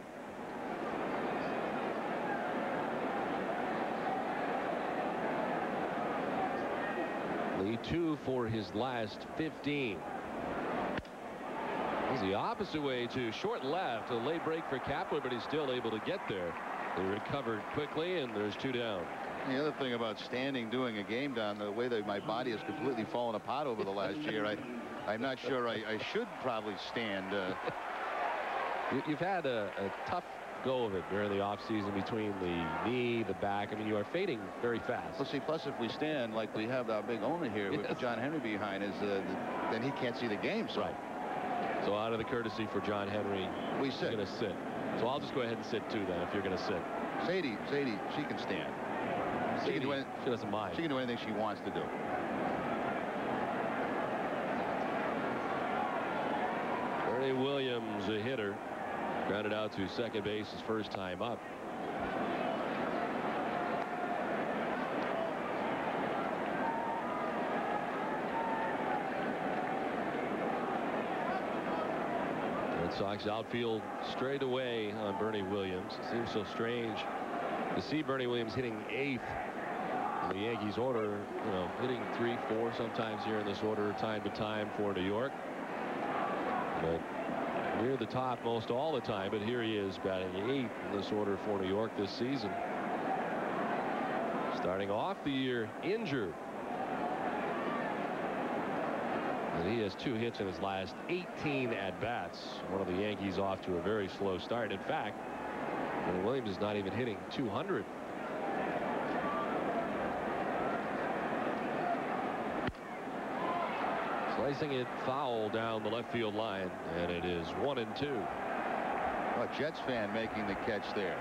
[SPEAKER 3] Lee 2 for his last 15. He's the opposite way to short left. A late break for Kapler, but he's still able to get there. They recovered quickly, and there's 2 down.
[SPEAKER 4] The other thing about standing doing a game down, the way that my body has completely fallen apart over the last year, I'm not sure I should probably stand.
[SPEAKER 3] You've had a tough go of it during the offseason between the knee, the back. I mean, you are fading very fast.
[SPEAKER 4] Well, see, plus if we stand like we have our big owner here with John Henry behind us, then he can't see the game. So.
[SPEAKER 3] Right. So out of the courtesy for John Henry,
[SPEAKER 4] we sit.
[SPEAKER 3] Going to sit. So I'll just go ahead and sit too then if you're going to sit.
[SPEAKER 4] Sadie, she can stand.
[SPEAKER 3] Sadie, she doesn't mind.
[SPEAKER 4] She can do anything she wants to do.
[SPEAKER 3] Bernie Williams, a hitter, grounded out to second base his first time up. Red Sox outfield straight away on Bernie Williams. It seems so strange to see Bernie Williams hitting 8th in the Yankees order, you know, hitting 3, 4 sometimes here in this order time to time for New York. But near the top most all the time, but here he is batting 8th in this order for New York this season. Starting off the year injured. And he has 2 hits in his last 18 at-bats. One of the Yankees off to a very slow start. In fact, And Williams is not even hitting 200. Slicing it foul down the left field line, and it is 1-2.
[SPEAKER 4] A Jets fan making the catch there.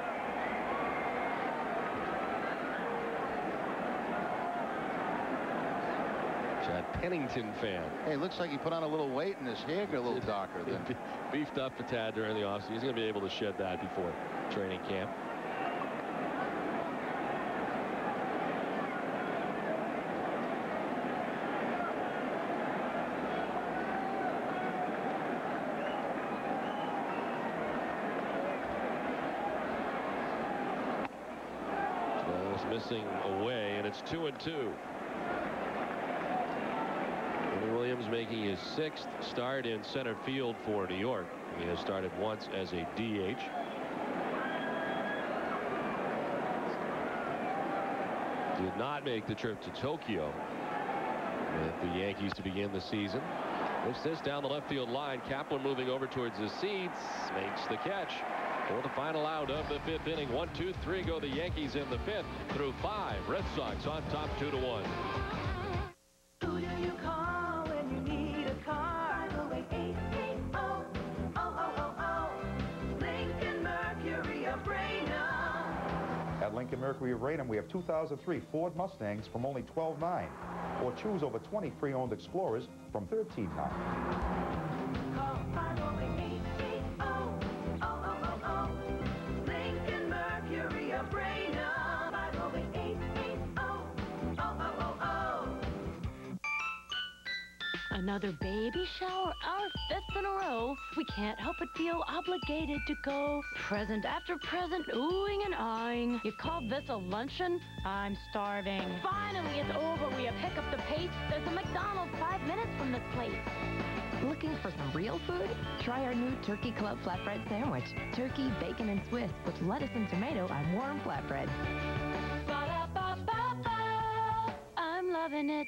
[SPEAKER 3] Chad Pennington fan.
[SPEAKER 4] Hey, looks like he put on a little weight and his hair got a little darker than.
[SPEAKER 3] Beefed up a tad during the offseason. He's going to be able to shed that before training camp. Missing away, and it's 2-2. Williams making his 6th start in center field for New York. He has started once as a DH. Did not make the trip to Tokyo with the Yankees to begin the season. Lifts this down the left field line. Kapler moving over towards the seats, makes the catch. For the final out of the 5th inning. 1, 2, 3 go the Yankees in the 5th through 5. Red Sox on top 2-1.
[SPEAKER 9] Who do you call when you need a car? Go 880-000-000. Lincoln Mercury of Raynham.
[SPEAKER 1] At Lincoln Mercury of Raynham, we have 2003 Ford Mustangs from only $12,900. Or choose over 20 pre-owned Explorers from $13,900.
[SPEAKER 9] Call 508-880-000. Lincoln Mercury of Raynham. 508-880-000.
[SPEAKER 7] Another baby shower, our 5th in a row. We can't help but feel obligated to go present after present, oohing and eyeing. You call this a luncheon? I'm starving. Finally, it's over. We pick up the pace. There's a McDonald's 5 minutes from this place.
[SPEAKER 8] Looking for some real food? Try our new Turkey Club flatbread sandwich. Turkey, bacon, and Swiss with lettuce and tomato on warm flatbread.
[SPEAKER 7] Ba-da-ba-ba-ba. I'm loving it.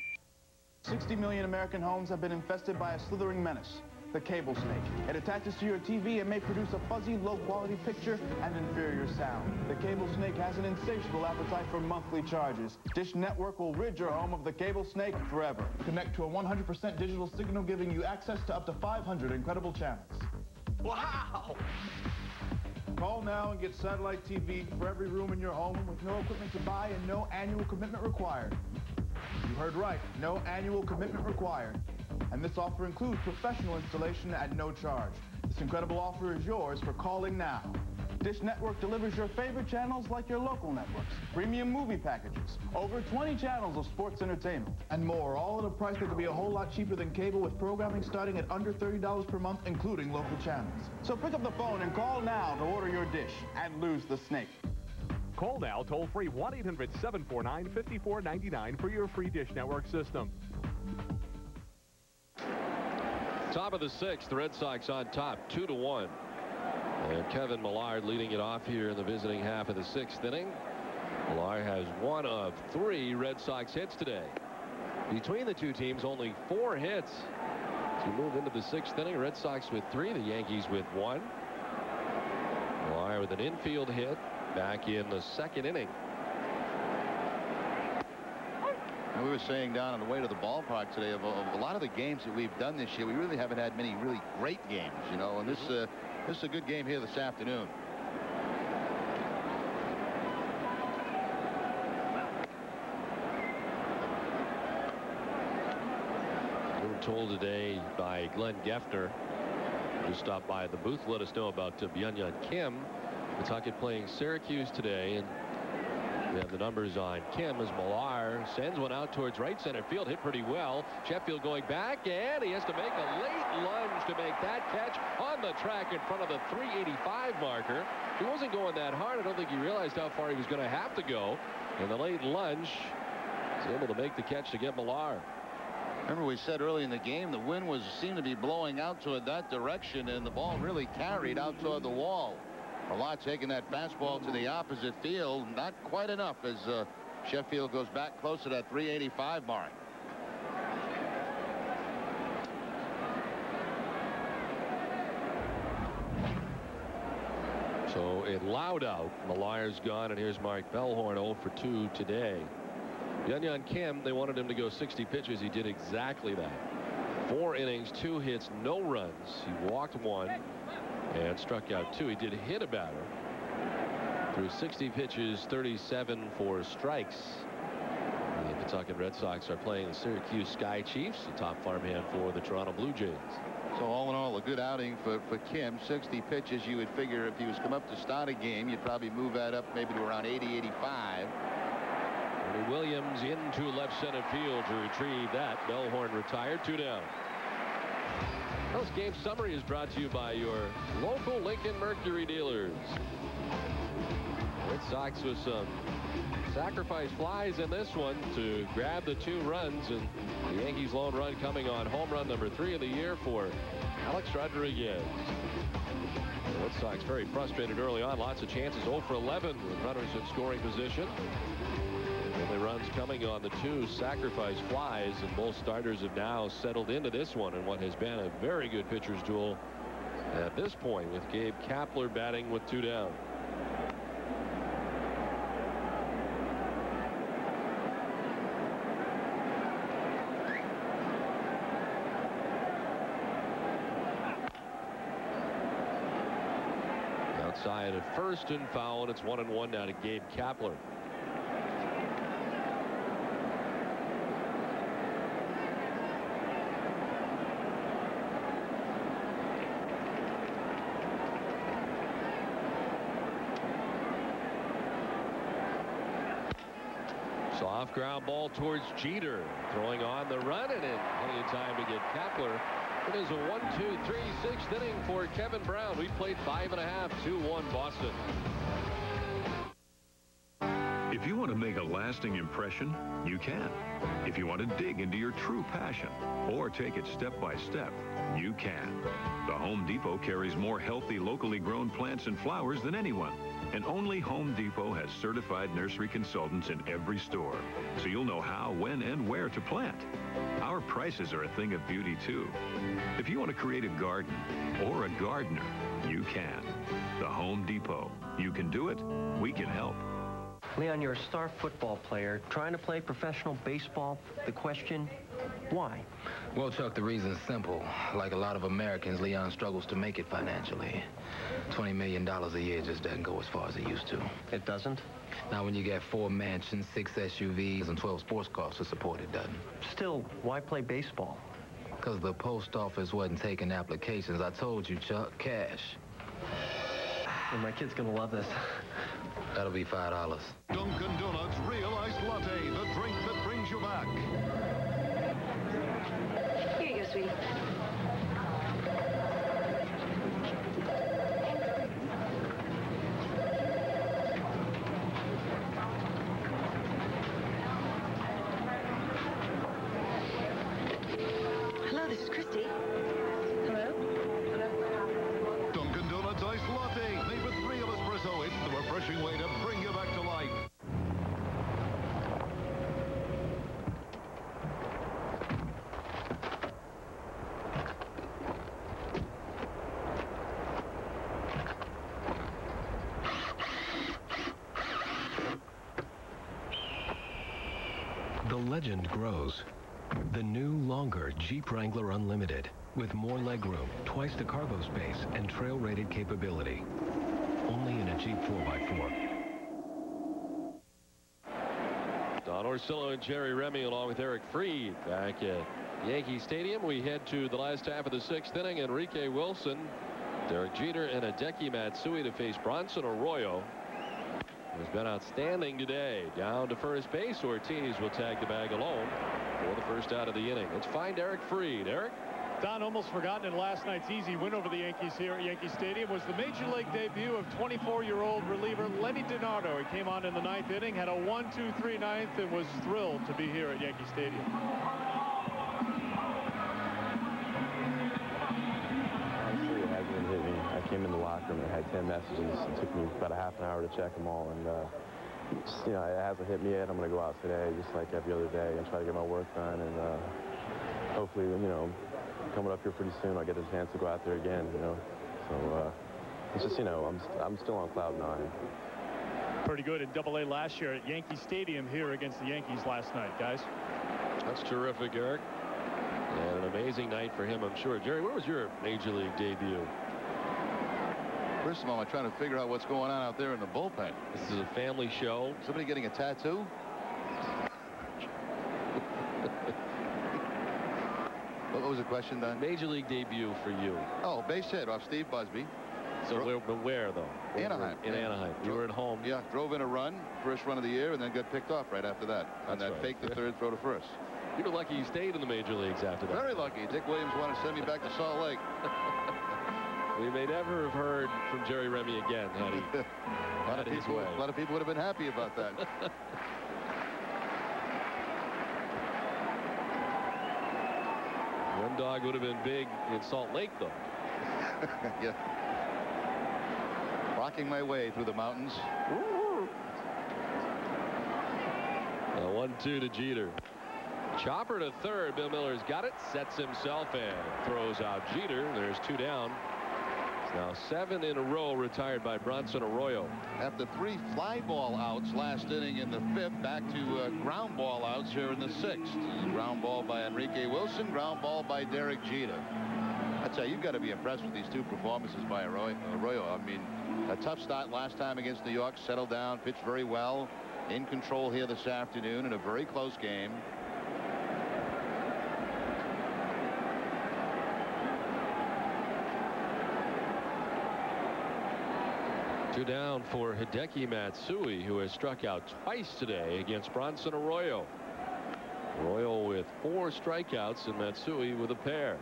[SPEAKER 24] 60 million American homes have been infested by a slithering menace, the cable snake. It attaches to your TV and may produce a fuzzy, low-quality picture and inferior sound. The cable snake has an insatiable appetite for monthly charges. Dish Network will rid your home of the cable snake forever. Connect to a 100% digital signal giving you access to up to 500 incredible channels.
[SPEAKER 20] Wow!
[SPEAKER 24] Call now and get satellite TV for every room in your home with no equipment to buy and no annual commitment required. You heard right, no annual commitment required. And this offer includes professional installation at no charge. This incredible offer is yours for calling now. Dish Network delivers your favorite channels like your local networks, premium movie packages, over 20 channels of sports entertainment, and more, all at a price that could be a whole lot cheaper than cable with programming starting at under $30 per month, including local channels. So pick up the phone and call now to order your dish and lose the snake.
[SPEAKER 25] Call now toll-free 1-800-749-5499 for your free Dish Network system.
[SPEAKER 3] Top of the 6th, the Red Sox on top 2-1. And Kevin Millard leading it off here in the visiting half of the 6th inning. Millard has 1 of 3 Red Sox hits today. Between the two teams, only 4 hits. To move into the 6th inning, Red Sox with 3, the Yankees with 1. Millard with an infield hit back in the 2nd inning.
[SPEAKER 4] And we were saying down on the way to the ballpark today of a lot of the games that we've done this year, we really haven't had many really great games, you know, and this is a good game here this afternoon.
[SPEAKER 3] We were told today by Glenn Geffner, who stopped by the booth, let us know about Byung-Hyun Kim. Pawtucket playing Syracuse today, and we have the numbers on Kim as Millar sends one out towards right center field, hit pretty well. Sheffield going back, and he has to make a late lunge to make that catch on the track in front of the 385 marker. He wasn't going that hard. I don't think he realized how far he was going to have to go. And the late lunge was able to make the catch to get Millar.
[SPEAKER 4] Remember we said early in the game the wind seemed to be blowing out toward that direction, and the ball really carried out toward the wall. Millar taking that fastball to the opposite field, not quite enough as Sheffield goes back close to that 385 mark.
[SPEAKER 3] So it loud out. Millar's gone, and here's Mark Bellhorn 0 for 2 today. Yun Kim, they wanted him to go 60 pitches. He did exactly that. 4 innings, 2 hits, no runs. He walked 1 and struck out 2. He did hit a batter. Through 60 pitches, 37 for strikes. The Pawtucket Red Sox are playing the Syracuse Sky Chiefs, the top farmhand for the Toronto Blue Jays.
[SPEAKER 4] So all in all, a good outing for Kim. 60 pitches. You would figure if he was come up to start a game, you'd probably move that up maybe to around 80, 85.
[SPEAKER 3] Ernie Williams into left center field to retrieve that. Bellhorn retired. 2 down. This game summary is brought to you by your local Lincoln Mercury dealers. Red Sox with some sacrifice flies in this one to grab the 2 runs, and the Yankees' lone run coming on home run number 3 of the year for Alex Rodriguez. The Red Sox very frustrated early on. Lots of chances. 0 for 11 with runners in scoring position. Only runs coming on the 2 sacrifice flies, and both starters have now settled into this one in what has been a very good pitcher's duel at this point, with Gabe Kapler batting with 2 down. Outside at first and foul, and it's 1-1 now to Gabe Kapler. Soft ground ball towards Jeter, throwing on the run, and in plenty of time to get Kapler. It is a 1-2-3 6th inning for Kevin Brown. We played 5.5, 2-1 Boston.
[SPEAKER 18] If you want to make a lasting impression, you can. If you want to dig into your true passion or take it step by step, you can. The Home Depot carries more healthy, locally grown plants and flowers than anyone. And only Home Depot has certified nursery consultants in every store, so you'll know how, when, and where to plant. Our prices are a thing of beauty, too. If you want to create a garden or a gardener, you can. The Home Depot. You can do it. We can help.
[SPEAKER 10] Leon, you're a star football player trying to play professional baseball. The question, why?
[SPEAKER 5] Well, Chuck, the reason's simple. Like a lot of Americans, Leon struggles to make it financially. $20 million a year just doesn't go as far as it used to.
[SPEAKER 10] It doesn't?
[SPEAKER 5] Now, when you get 4 mansions, 6 SUVs, and 12 sports cars to support, it doesn't.
[SPEAKER 10] Still, why play baseball?
[SPEAKER 5] Because the post office wasn't taking applications. I told you, Chuck, cash.
[SPEAKER 10] Well, my kid's gonna love this.
[SPEAKER 5] That'll be $5.
[SPEAKER 18] Dunkin' Donuts Real Iced Latte, the drink that brings you back.
[SPEAKER 6] Here you go, sweetie. Hello, this is Christy. Hello?
[SPEAKER 18] Dunkin' Donuts Iced Latte, made with real espresso. It's the refreshing way to bring you back to life.
[SPEAKER 12] The legend grows. The new, longer Jeep Wrangler Unlimited, with more legroom, twice the cargo space, and trail-rated capability. Only in a Jeep 4x4.
[SPEAKER 3] Don Orsillo and Jerry Remy along with Eric Freed back at Yankee Stadium. We head to the last half of the 6th inning. Enrique Wilson, Derek Jeter, and Hideki Matsui to face Bronson Arroyo, who's been outstanding today. Down to first base. Ortiz will tag the bag alone for the first out of the inning. Let's find Eric Freed. Eric?
[SPEAKER 14] Don, almost forgotten in last night's easy win over the Yankees here at Yankee Stadium was the Major League debut of 24-year-old reliever Lenny DiNardo. He came on in the 9th inning, had a 1-2-3 ninth, and was thrilled to be here at Yankee Stadium.
[SPEAKER 16] Honestly, it hasn't even hit me. I came in the locker room and had 10 messages. It took me about a half an hour to check them all, and just, you know, it hasn't hit me yet. I'm going to go out today just like every other day and try to get my work done, and hopefully, you know, coming up here pretty soon, I'll get a chance to go out there again, you know. So it's just, you know, I'm still on cloud 9.
[SPEAKER 14] Pretty good in Double-A last year at Yankee Stadium here against the Yankees last night, guys.
[SPEAKER 3] That's terrific, Eric. And an amazing night for him, I'm sure. Jerry, where was your Major League debut?
[SPEAKER 4] First of all, I'm trying to figure out what's going on out there in the bullpen.
[SPEAKER 3] This is a family show.
[SPEAKER 4] Somebody getting a tattoo? What was the question, Don?
[SPEAKER 3] Major League debut for you.
[SPEAKER 4] Oh, base hit off Steve Busby.
[SPEAKER 3] So where though?
[SPEAKER 4] Anaheim.
[SPEAKER 3] In Anaheim. You were at home.
[SPEAKER 4] Yeah, drove in a run, first run of the year, and then got picked off right after that. And that faked the third throw to first.
[SPEAKER 3] You were lucky you stayed in the major leagues after that.
[SPEAKER 4] Very lucky. Dick Williams wanted to send me back to Salt Lake.
[SPEAKER 3] We may never have heard from Jerry Remy again, had he had his way.
[SPEAKER 4] A lot of people would have been happy about that.
[SPEAKER 3] One dog would have been big in Salt Lake, though.
[SPEAKER 4] Yeah. Rocking my way through the mountains.
[SPEAKER 3] 1-2 to Jeter. Chopper to third. Bill Miller's got it. Sets himself and throws out Jeter. There's 2 down. It's now 7 in a row retired by Bronson Arroyo.
[SPEAKER 4] After 3 fly ball outs last inning in the 5th, back to ground ball outs here in the 6th. Ground ball by Enrique Wilson. Ground ball by Derek Jeter. I tell you, you've got to be impressed with these 2 performances by Arroyo. I mean, a tough start last time against New York. Settled down, pitched very well. In control here this afternoon in a very close game.
[SPEAKER 3] Two down for Hideki Matsui, who has struck out twice today against Bronson Arroyo. Arroyo with 4 strikeouts and Matsui with a pair.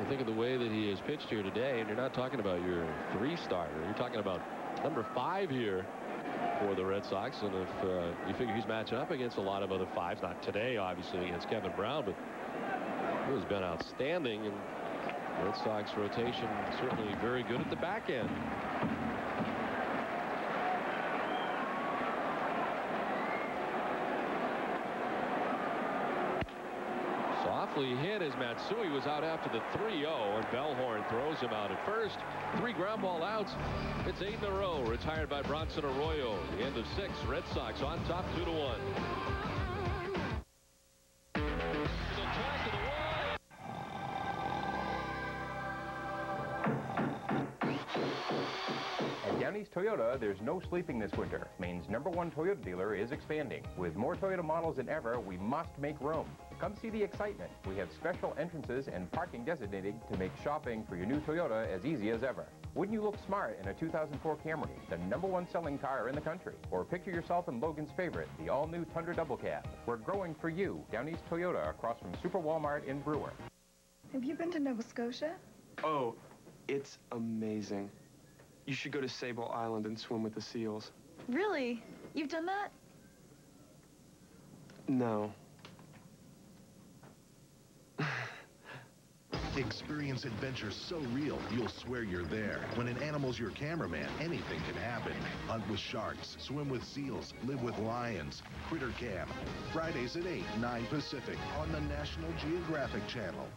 [SPEAKER 3] Think of the way that he has pitched here today, and you're not talking about your 3-starter. You're talking about number 5 here for the Red Sox. And if you figure he's matching up against a lot of other 5s, not today, obviously, against Kevin Brown, but he has been outstanding. And Red Sox rotation certainly very good at the back end. Softly hit as Matsui was out after the 3-0, and Bellhorn throws him out at first. 3 ground ball outs. It's 8 in a row. Retired by Bronson Arroyo. The end of 6. Red Sox on top 2-1.
[SPEAKER 2] At Downey's Toyota, there's no sleeping this winter. Maine's #1 Toyota dealer is expanding. With more Toyota models than ever, we must make room. Come see the excitement. We have special entrances and parking designated to make shopping for your new Toyota as easy as ever. Wouldn't you look smart in a 2004 Camry, the #1 selling car in the country? Or picture yourself in Logan's favorite, the all-new Tundra Double Cab. We're growing for you. Downey's Toyota across from Super Walmart in Brewer.
[SPEAKER 15] Have you been to Nova Scotia?
[SPEAKER 17] Oh, it's amazing. You should go to Sable Island and swim with the seals.
[SPEAKER 15] Really? You've done that?
[SPEAKER 17] No.
[SPEAKER 21] Experience adventure so real, you'll swear you're there. When an animal's your cameraman, anything can happen. Hunt with sharks, swim with seals, live with lions. Critter Cam. Fridays at 8, 9 Pacific on the National Geographic Channel.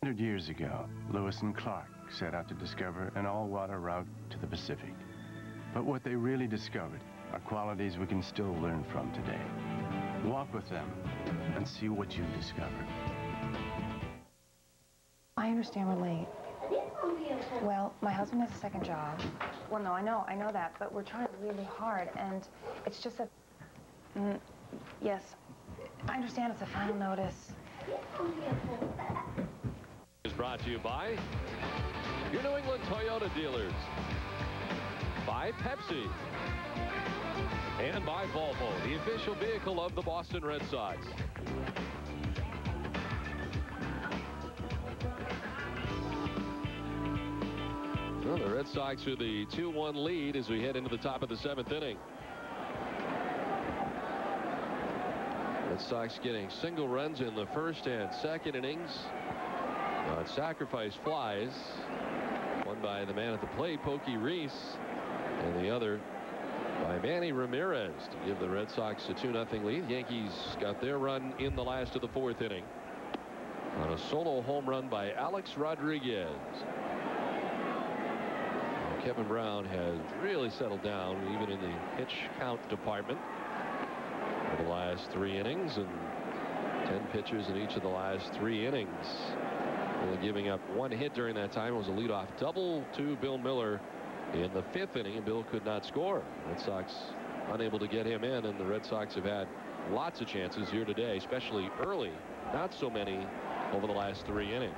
[SPEAKER 23] 100 years ago, Lewis and Clark set out to discover an all-water route to the Pacific. But what they really discovered are qualities we can still learn from today. Walk with them and see what you discover.
[SPEAKER 8] I understand we're late. Well, my husband has a second job. Well, no, I know that, but we're trying really hard, and it's just a... yes, I understand it's a final notice.
[SPEAKER 3] Is brought to you by your New England Toyota dealers, by Pepsi, and by Volvo, the official vehicle of the Boston Red Sox. Well, the Red Sox with the 2-1 lead as we head into the top of the 7th inning. Red Sox getting single runs in the first and second innings. On sacrifice flies. One by the man at the plate, Pokey Reese, and the other by Manny Ramirez to give the Red Sox a 2-0 lead. Yankees got their run in the last of the 4th inning on a solo home run by Alex Rodriguez. Kevin Brown has really settled down, even in the pitch count department, for the last 3 innings, and 10 pitches in each of the last 3 innings. Only giving up 1 hit during that time. It was a leadoff double to Bill Miller in the 5th inning, and Bill could not score. Red Sox unable to get him in, and the Red Sox have had lots of chances here today, especially early. Not so many over the last 3 innings.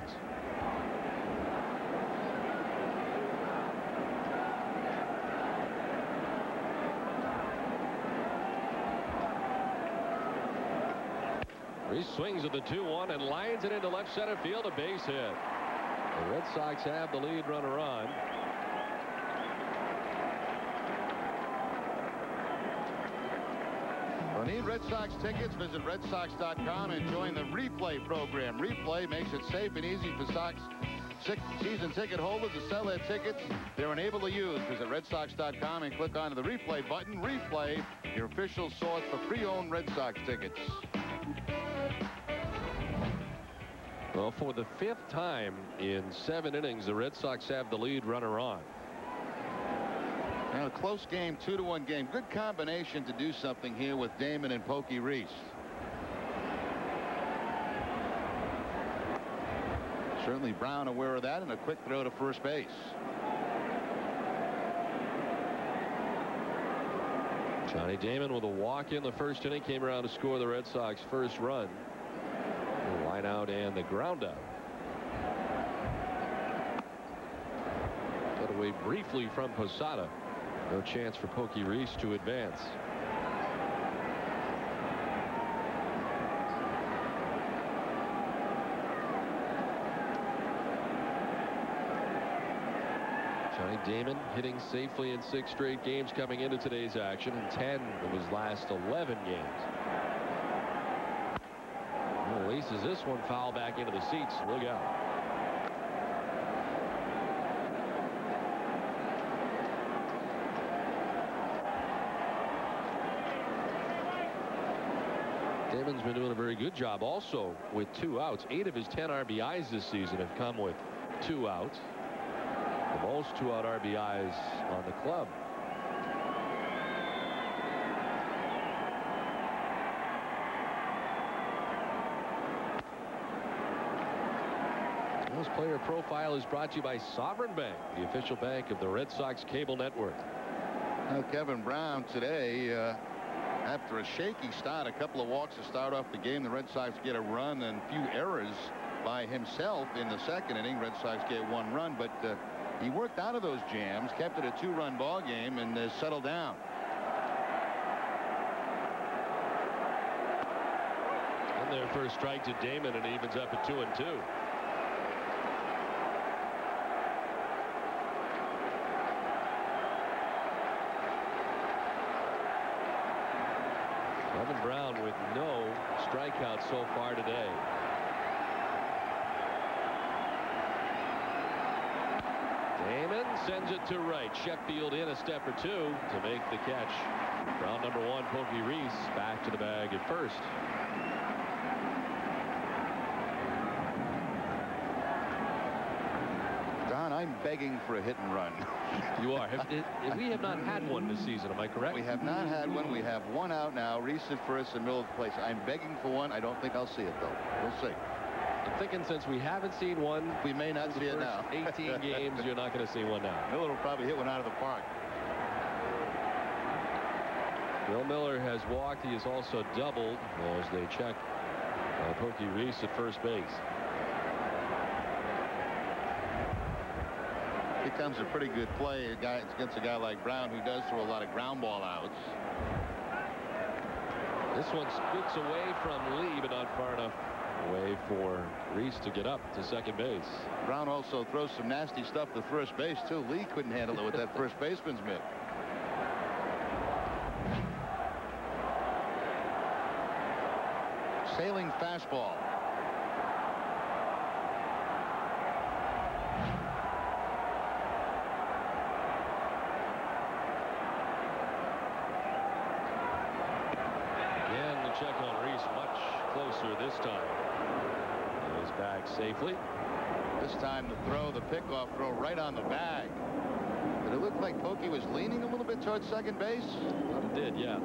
[SPEAKER 3] He swings at the 2-1 and lines it into left center field, a base hit. The Red Sox have the lead runner on.
[SPEAKER 4] For need Red Sox tickets, visit RedSox.com and join the replay program. Replay makes it safe and easy for Sox season ticket holders to sell their tickets they're unable to use. Visit RedSox.com and click on the replay button. Replay, your official source for pre-owned Red Sox tickets.
[SPEAKER 3] Well, for the 5th time in 7 innings, the Red Sox have the lead runner on.
[SPEAKER 4] Now a close game, 2-1 game. Good combination to do something here with Damon and Pokey Reese. Certainly Brown aware of that, and a quick throw to first base.
[SPEAKER 3] Johnny Damon with a walk in the 1st inning came around to score the Red Sox first run. The line out and the ground out. Got away briefly from Posada. No chance for Pokey Reese to advance. Johnny Damon hitting safely in 6 straight games coming into today's action, and 10 of his last 11 games. Releases this one foul back into the seats. Look out. Damon's been doing a very good job also with 2 outs. 8 of his 10 RBIs this season have come with 2 outs. The most 2-out RBIs on the club. This player profile is brought to you by Sovereign Bank, the official bank of the Red Sox cable network.
[SPEAKER 4] Now Kevin Brown today, after a shaky start, a couple of walks to start off the game, the Red Sox get a run and a few errors by himself in the 2nd inning. Red Sox get 1 run, but he worked out of those jams, kept it a 2-run ball game, and settled down.
[SPEAKER 3] And their first strike to Damon, and it evens up at 2-2. Kevin Brown with no strikeouts so far today. Damon sends it to right. Sheffield in a step or 2 to make the catch. Round number 1, Pokey Reese back to the bag at first.
[SPEAKER 4] Don, I'm begging for a hit and run.
[SPEAKER 3] You are. We have not had one this season, am I correct?
[SPEAKER 4] We have not had one. We have 1 out now. Reese at first in middle of the place. I'm begging for one. I don't think I'll see it, though. We'll see.
[SPEAKER 3] I'm thinking since we haven't seen one,
[SPEAKER 4] we may not see it now.
[SPEAKER 3] 18 games, you're not going to see one now.
[SPEAKER 4] Miller will probably hit one out of the park.
[SPEAKER 3] Bill Miller has walked. He has also doubled as they check Pokey Reese at first base.
[SPEAKER 4] Becomes a pretty good play against a guy like Brown, who does throw a lot of ground ball outs.
[SPEAKER 3] This one scoots away from Lee, but not far enough away for Reese to get up to second base.
[SPEAKER 4] Brown also throws some nasty stuff to first base too. Lee couldn't handle it with that first baseman's mitt. Sailing fastball.
[SPEAKER 3] last time. He's back safely.
[SPEAKER 4] This time the throw, the pickoff throw right on the bag. Did it look like Pokey was leaning a little bit towards second base?
[SPEAKER 3] Well, it did, yeah.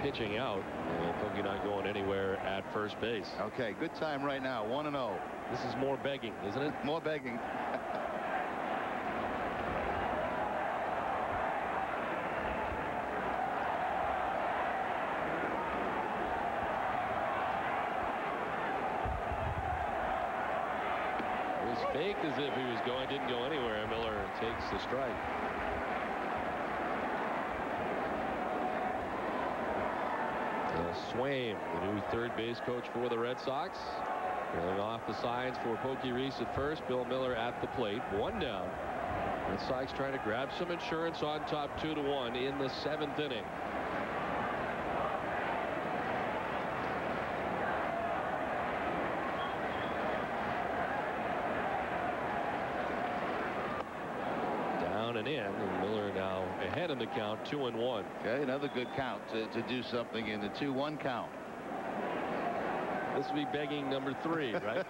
[SPEAKER 3] Pitching out, and Pokey not going anywhere at first base.
[SPEAKER 4] Okay, good time right now, 1-0.
[SPEAKER 3] This is more begging, isn't it?
[SPEAKER 4] More begging.
[SPEAKER 3] It was faked as if he was going, didn't go anywhere. Miller takes the strike. Swaim, the new third base coach for the Red Sox. Going off the signs for Pokey Reese at first. Bill Miller at the plate. 1 down. Red Sox trying to grab some insurance on top 2-1 in the 7th inning. Down and in. And Miller now ahead in the count, 2-1.
[SPEAKER 4] Okay, another good count to do something in the 2-1 count.
[SPEAKER 3] This will be begging number 3, right?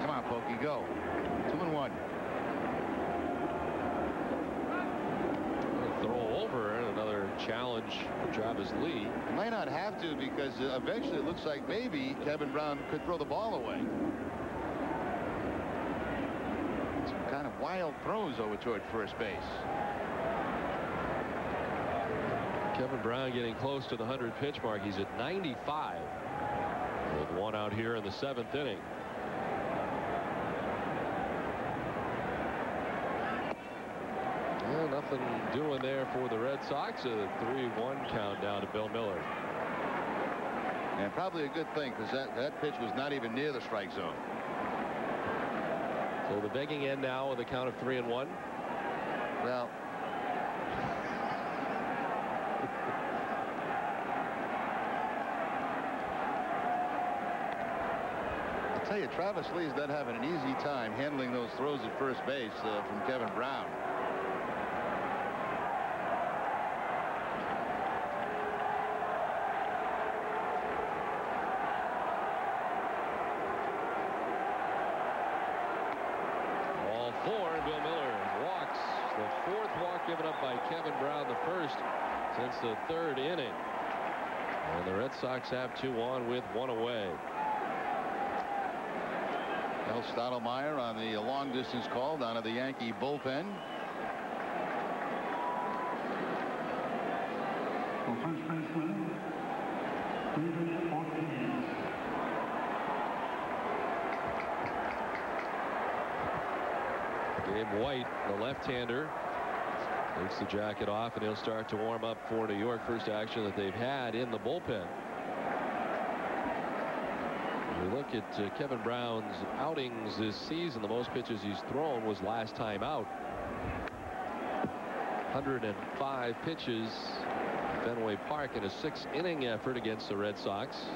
[SPEAKER 4] Come on, Pokey, go. 2-1.
[SPEAKER 3] Challenge for Travis Lee.
[SPEAKER 4] He might not have to, because eventually it looks like maybe Kevin Brown could throw the ball away. Some kind of wild throws over toward first base.
[SPEAKER 3] Kevin Brown getting close to the 100 pitch mark. He's at 95 with 1 out here in the 7th inning. Nothing doing there for the Red Sox. A 3-1 count down to Bill Miller.
[SPEAKER 4] And probably a good thing, because that pitch was not even near the strike zone.
[SPEAKER 3] So the begging end now with a count of 3-1.
[SPEAKER 4] Well, I'll tell you, Travis Lee's not having an easy time handling those throws at first base from Kevin Brown.
[SPEAKER 3] Given up by Kevin Brown, the first since the 3rd inning. And the Red Sox have 2 on with 1 away.
[SPEAKER 4] El Stottlemyre on the long distance call down to the Yankee bullpen.
[SPEAKER 9] First baseman, Ortiz.
[SPEAKER 3] Gabe White, the left-hander, takes the jacket off, and he'll start to warm up for New York. First action that they've had in the bullpen. When we look at Kevin Brown's outings this season, the most pitches he's thrown was last time out. 105 pitches at Fenway Park in a 6-inning effort against the Red Sox.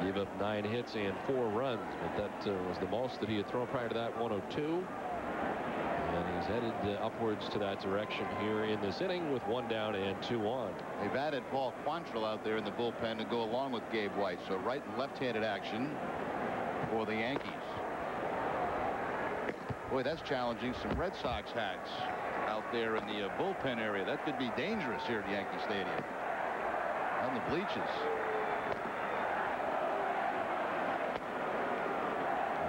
[SPEAKER 3] He gave up 9 hits and 4 runs, but that was the most that he had thrown prior to that, 102. And he's headed upwards to that direction here in this inning with 1 down and 2 on.
[SPEAKER 4] They've added Paul Quantrill out there in the bullpen to go along with Gabe White. So right and left-handed action for the Yankees. Boy, that's challenging. Some Red Sox hats out there in the bullpen area. That could be dangerous here at Yankee Stadium. On the bleachers.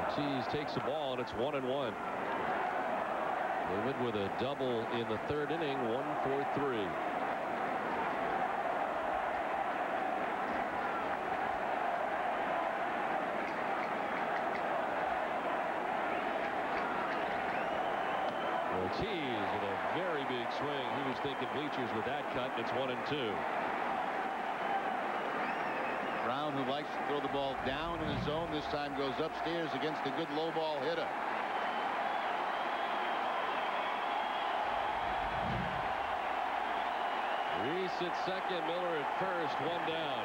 [SPEAKER 3] Ortiz takes the ball, and it's 1-1. David with a double in the 3rd inning, 1 for 3. Ortiz with a very big swing. He was thinking bleachers with that cut, and it's 1-2.
[SPEAKER 4] Brown, who likes to throw the ball down in his zone, this time goes upstairs against a good low ball hitter.
[SPEAKER 3] Reese at second, Miller at first, one down.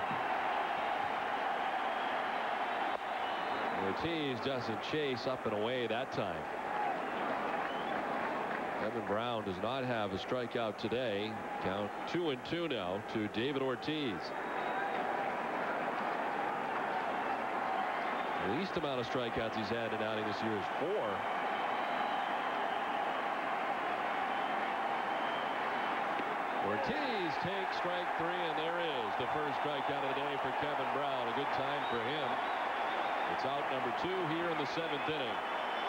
[SPEAKER 3] Ortiz doesn't chase up and away that time. Kevin Brown does not have a strikeout today. Count 2-2 now to David Ortiz. The least amount of strikeouts he's had in an outing this year is 4. Ortiz takes strike 3, and there is the first strikeout of the day for Kevin Brown. A good time for him. It's out number 2 here in the 7th inning.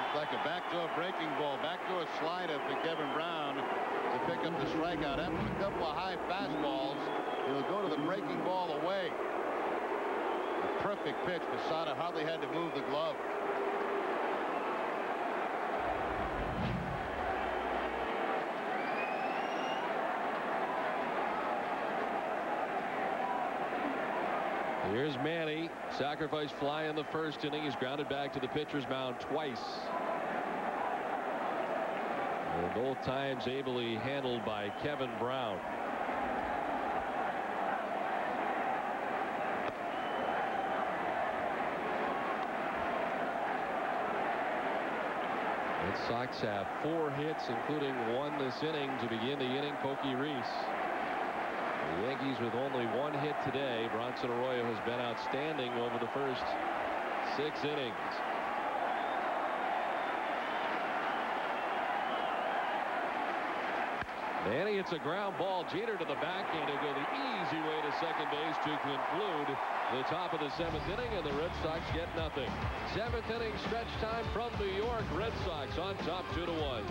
[SPEAKER 4] It's like a backdoor breaking ball, backdoor slider for Kevin Brown to pick up the strikeout. After a couple of high fastballs, he'll go to the breaking ball away. A perfect pitch. Posada hardly had to move the glove.
[SPEAKER 3] Here's Manny. Sacrifice fly in the first inning. He's grounded back to the pitcher's mound twice. And both times ably handled by Kevin Brown. Red Sox have 4 hits, including 1 this inning to begin the inning. Pokey Reese. The Yankees with only 1 hit today. Bronson Arroyo has been outstanding over the first 6 innings. Manny, it's a ground ball. Jeter to the backhand. He'll go the easy way to second base to conclude the top of the 7th inning, and the Red Sox get nothing. 7th inning stretch time from New York. Red Sox on top 2-1.